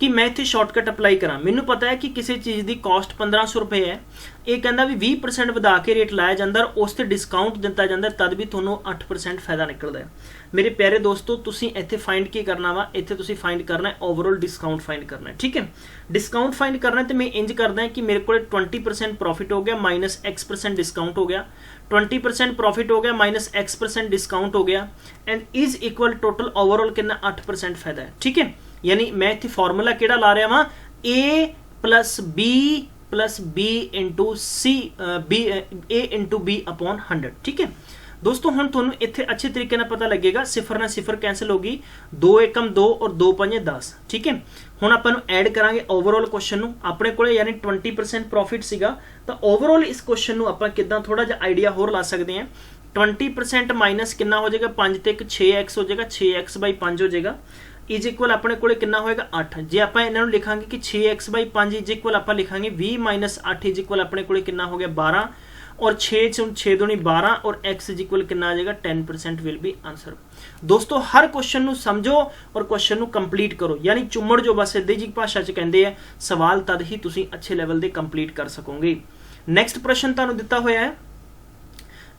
कि मैं इत्थे शॉर्टकट अप्लाई करा। मैनू पता है कि किसी चीज़ की कॉस्ट 1500 रुपये है, ये कहता भी 20% ਵਧਾ के रेट लाया जाता है, उस ते डिस्काउंट दिता जाता है, तद भी थोनों 8% फायदा निकलता है। मेरे प्यारे दोस्तों तुसी इत्थे फाइंड की करना वा, इत्थे तुसी फाइंड करना है ओवरऑल डिस्काउंट फाइंड करना है। ठीक है, डिस्काउंट फाइंड करना है तो मैं इंज करदा है कि मेरे को 20% प्रॉफिट हो गया माइनस X% डिस्काउंट हो गया, 20% प्रॉफिट हो गया माइनस X% डिस्काउंट हो गया, and is equal total overall कितना 8% फायदा है। ठीक है, यानी मैं इत्थे फॉर्मूला किहड़ा ला रहा वा, A plus B into C A into B upon 100। ठीक है दोस्तों, हुण तुहानूं इत्थे अच्छे तरीके नाल पता लगेगा, सिफर ना सिफर कैंसिल होगी, 2 एकम 2 और 2 पंजे 10। ठीक है, हुण आपां नूं ऐड करांगे ओवरऑल क्वेश्चन नूं, अपने कोले यानी 20% प्रॉफिट सीगा, तो ओवरऑल इस क्वेश्चन नूं आपां किदां थोड़ा जिहा आइडिया होर ला सकते हैं। 20% माइनस कितना हो जाएगा 5 ते 6x हो जाएगा, 6x/5 हो जाएगा, इज इक्वल अपने को कितना होएगा 8। जे आप इन्हों लिखांगे कि 6x/5 इज इक्वल आप लिखांगे 20 माइनस 8 इज इक्वल अपने को कितना हो गया 12, और 6 दूनी 12 और x इज इक्वल कितना आ जाएगा 10% विल बी आंसर। दोस्तों हर क्वेश्चन नू समझो और क्वेश्चन नू कंप्लीट करो, यानी चुम्मड़ जो बस सीधी जी भाषा च कहते हैं, सवाल तद ही तुसी अच्छे लेवल के कंप्लीट कर सकोगे। नैक्सट प्रश्न तुहानू दिता होया है,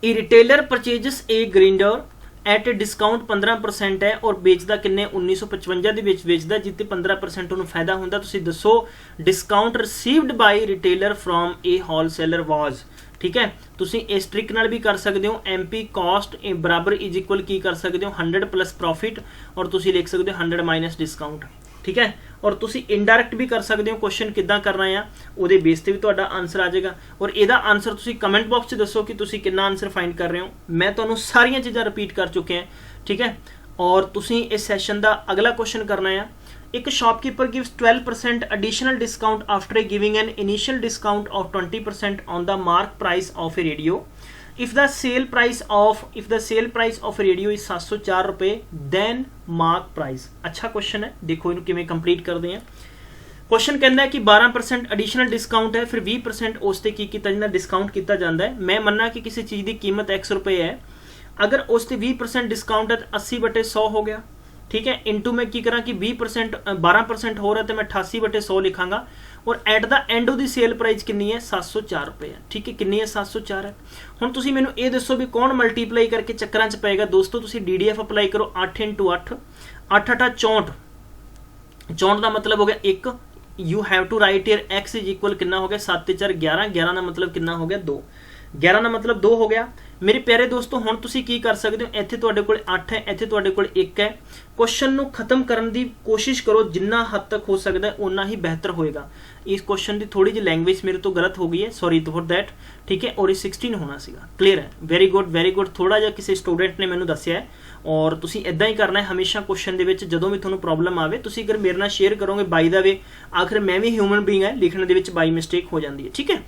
a retailer purchases a grinder at a discount 15% है और बेचदा किन्ने 1955 ਦੇ ਵਿੱਚ ਵੇਚਦਾ ਜਿੱਤੇ 15% ਉਹਨੂੰ ਫਾਇਦਾ ਹੁੰਦਾ ਤੁਸੀਂ ਦੱਸੋ discount received by retailer from a wholesaler was ठीक है ਤੁਸੀਂ ਇਸ ਟ੍ਰਿਕ ਨਾਲ ਵੀ ਕਰ ਸਕਦੇ ਹੋ MP ਕਾਸਟ ਬਰਾਬਰ ਇਜ਼ ਇਕੁਅਲ ਕੀ ਕਰ ਸਕਦੇ ਹੋ 100 प्लस प्रॉफिट और ਤੁਸੀਂ ਲਿਖ ਸਕਦੇ ਹੋ 100 माइनस डिस्काउंट ठीक है और ਤੁਸੀਂ ਇਨਡਾਇਰੈਕਟ ਵੀ ਕਰ ਸਕਦੇ ਹੋ ਕੁਐਸਚਨ ਕਿੱਦਾਂ ਕਰਨਾ ਆ ਉਹਦੇ ਬੇਸ ਤੇ ਵੀ ਤੁਹਾਡਾ ਆਨਸਰ ਆ ਜਾਏਗਾ ਔਰ ਇਹਦਾ ਆਨਸਰ ਤੁਸੀਂ ਕਮੈਂਟ ਬਾਕਸ 'ਚ ਦੱਸੋ ਕਿ ਤੁਸੀਂ ਕਿੰਨਾ ਆਨਸਰ ਫਾਈਂਡ ਕਰ ਰਹੇ ਹੋ ਮੈਂ ਤੁਹਾਨੂੰ ਸਾਰੀਆਂ ਚੀਜ਼ਾਂ ਰਿਪੀਟ ਕਰ ਚੁੱਕੇ ਹਾਂ ਠੀਕ ਹੈ और ਤੁਸੀਂ ਇਸ ਸੈਸ਼ਨ ਦਾ ਅਗਲਾ ਕੁਐਸਚਨ ਕਰਨਾ ਆ एक shopkeeper gives 12% additional discount after giving an initial discount of 20% on the mark price of a radio. If the sale price of a radio is 704 रुपए, then mark price. अच्छा क्वेश्चन है, देखो इन्हें किमें complete कर दें। क्वेश्चन कहता है कि 12% एडिशनल डिस्काउंट है, फिर 20% उस ते की डिस्काउंट किया जाता है। मैं मन्ना कि किसी चीज़ की कीमत X रुपए है, अगर उस ते 20% डिस्काउंट है तो 80/100 हो गया ठीक है इंटू मैं की करा कि 20% 12% हो रहा है तो मैं 88/100 लिखांगा और at the end of the sale price कितनी है 704 रुपए है ठीक है कितनी है 704 है हुण तुसीं मैनूं ये दसो भी कौन मल्टीप्लाई करके चक्करां च पेगा दोस्तों तुसीं DDF अप्लाई करो 8 × 8 8 8 64 64 का मतलब हो गया 1 you have to write here x is equal कितना हो गया 7 4 11 11 का मतलब कितना हो गया 2 11 का मतलब 2 हो गया मेरे प्यारे दोस्तों हुण तुसीं की कर सकते हो इत्थे तुहाडे कोल 8 है इत्थे तुहाडे कोल 1 है क्वेश्चन नूं खत्म करन दी कोशिश करो जिन्ना हद तक हो सकता है उन्ना ही बेहतर होएगा इस क्वेश्चन की थोड़ी जी लैंग्वेज मेरे तो गलत हो गई है सॉरी फॉर दैट ठीक है और ये 16 होना सीगा क्लीयर है वेरी गुड थोड़ा जिहा किसी स्टूडेंट ने मैनूं दस्सिया है और तुसीं इदां ही करना है हमेशा क्वेश्चन दे विच जदों भी तुहानूं प्रॉब्लम आवे तुसीं अगर मेरे नाल शेयर करोगे बाई द वे आखिर मैं भी ह्यूमन बीइंग है लिखने दे विच बाई मिस्टेक हो जाती है ठीक है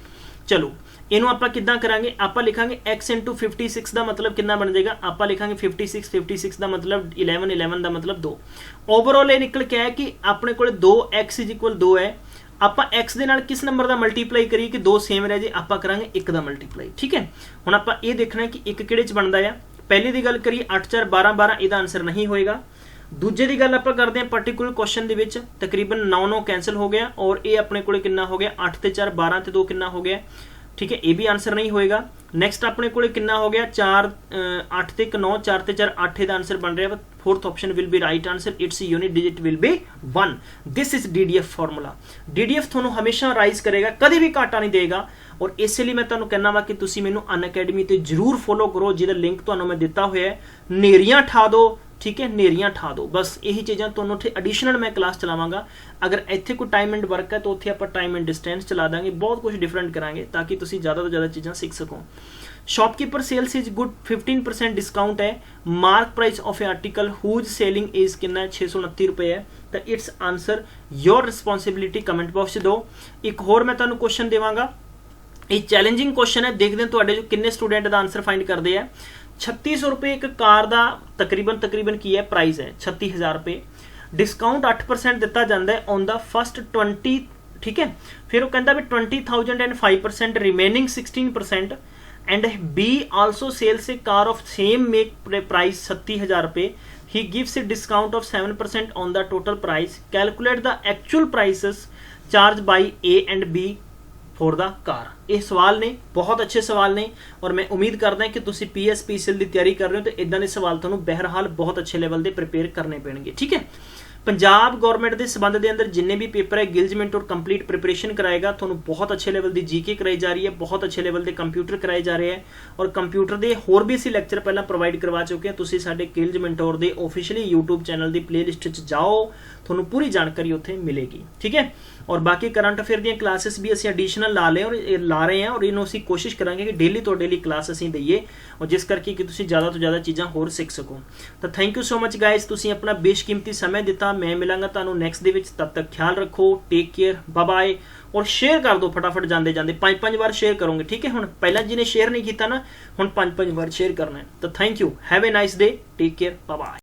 चलो इनू आप किद्दां करांगे आप लिखांगे x × 56 का मतलब कितना बन जाएगा आप लिखांगे 56 का मतलब 11 11 का मतलब 2 ओवरऑल ये निकल के आया कि अपने को 2x = 2 है आप x दे नाल किस नंबर का मल्टीप्लाई करिए कि 2 सेम रह जाए आप करांगे 1 का मल्टीप्लाई ठीक है हुण आप ये देखना है कि 1 किहड़े च बनदा है पहले की गल करिए 8 4 12 12 इसदा आंसर नहीं होएगा दूजे की गल आप करते हैं पर्टिकुलर क्वेश्चन दे विच तकरीबन 9 9 कैंसल हो गया और ये अपने को कितना हो गया 8 ते 4 12 ते 2 कितना हो गया ठीक है ये भी आंसर नहीं होएगा नैक्सट अपने को कितना हो गया 4 8 ते 9 4 ते 4 8 का आंसर बन रहा है fourth option will be right answer its unit digit will be 1 this is DDF formula DDF थोनों हमेशा राइज करेगा कभी भी घाटा नहीं देगा और इसलिए मैं तुहानूं कहना वा कि तुसीं मैनूं अनअकैडमी ते जरूर फॉलो करो जिहदा लिंक तुहानूं मैं दिता होया है नेरियां ठा दो ठीक है नेरियां ठा दो बस यही चीज़ां तुहानूं उत्थे एडिशनल मैं क्लास चलावांगा अगर इत्थे कोई टाइम एंड वर्क है तो उत्थे आपां टाइम एंड डिस्टेंस चला देंगे बहुत कुछ डिफरेंट करांगे ताकि तुसीं ज़्यादा तो ज़्यादा चीज़ां सीख सको shopkeeper sales is good 15% discount है mark price of a article whose selling is कितना 629 रुपए है तो its answer your responsibility comment box दो एक होर मैं तुहानूं क्वेश्चन देवांगा ये चैलेंजिंग क्वेश्चन है देखते हैं तुहाडे जो किन्ने स्टूडेंट का आंसर फाइंड करते हैं 3600 रुपए एक कार का तकरीबन की है प्राइस है 36,000 रुपए डिस्काउंट 8% दिता जाता है ऑन द फर्स्ट 20 ठीक है फिर वो कहता भी 20,005% remaining 16% and B also sells a car of same make price 37,000 रुपए he gives a discount of 7% on the total price calculate the actual prices charge by A and B for the car ये सवाल ने बहुत अच्छे सवाल ने और मैं उम्मीद करदा कि तुसीं PSPCL की तैयारी कर रहे हो तो इदां दे सवाल तुहानूं बहरहाल बहुत अच्छे लेवल के प्रिपेयर करने पैणगे ठीक है पंजाब गौरमेंट के संबंध के अंदर जिन्ने भी पेपर है गिल्जमेंट और कंप्लीट प्रिपरेशन कराएगा तुहानूं बहुत अच्छे लेवल की GK कराई जा रही है बहुत अच्छे लेवल के कंप्यूटर कराए जा रहे हैं और कंप्यूटर के होर भी असीं लैक्चर पहला प्रोवाइड करवा चुके हैं तुसीं साडे गिल्जमेंटोर के ऑफिशियली यूट्यूब चैनल की प्लेलिस्ट जाओ तुहानूं पूरी जानकारी उत्थे मिलेगी ठीक है और बाकी करंट अफेयर दी क्लासेस भी असीं एडिशनल ला रहे हैं और इन्हों असीं कोशिश करांगे कि डेली तो डेली क्लास असीं दईए और जिस करके कि तुसीं ज़्यादा तो ज़्यादा चीज़ां होर सीख सको तो thank you so much guys तुसीं अपना बेशकीमती समय दिता मैं मिलांगा तुहानूं नैक्सट दे विच तब तक ख्याल रखो टेक केयर बाय बाय और शेयर कर दो फटाफट जाते जाते 5-5 बार शेयर करोगे ठीक है हुण पहला जिन्हें शेयर नहीं किया ना हुण 5-5 बार शेयर करना है तो thank you have a nice day take care bye bye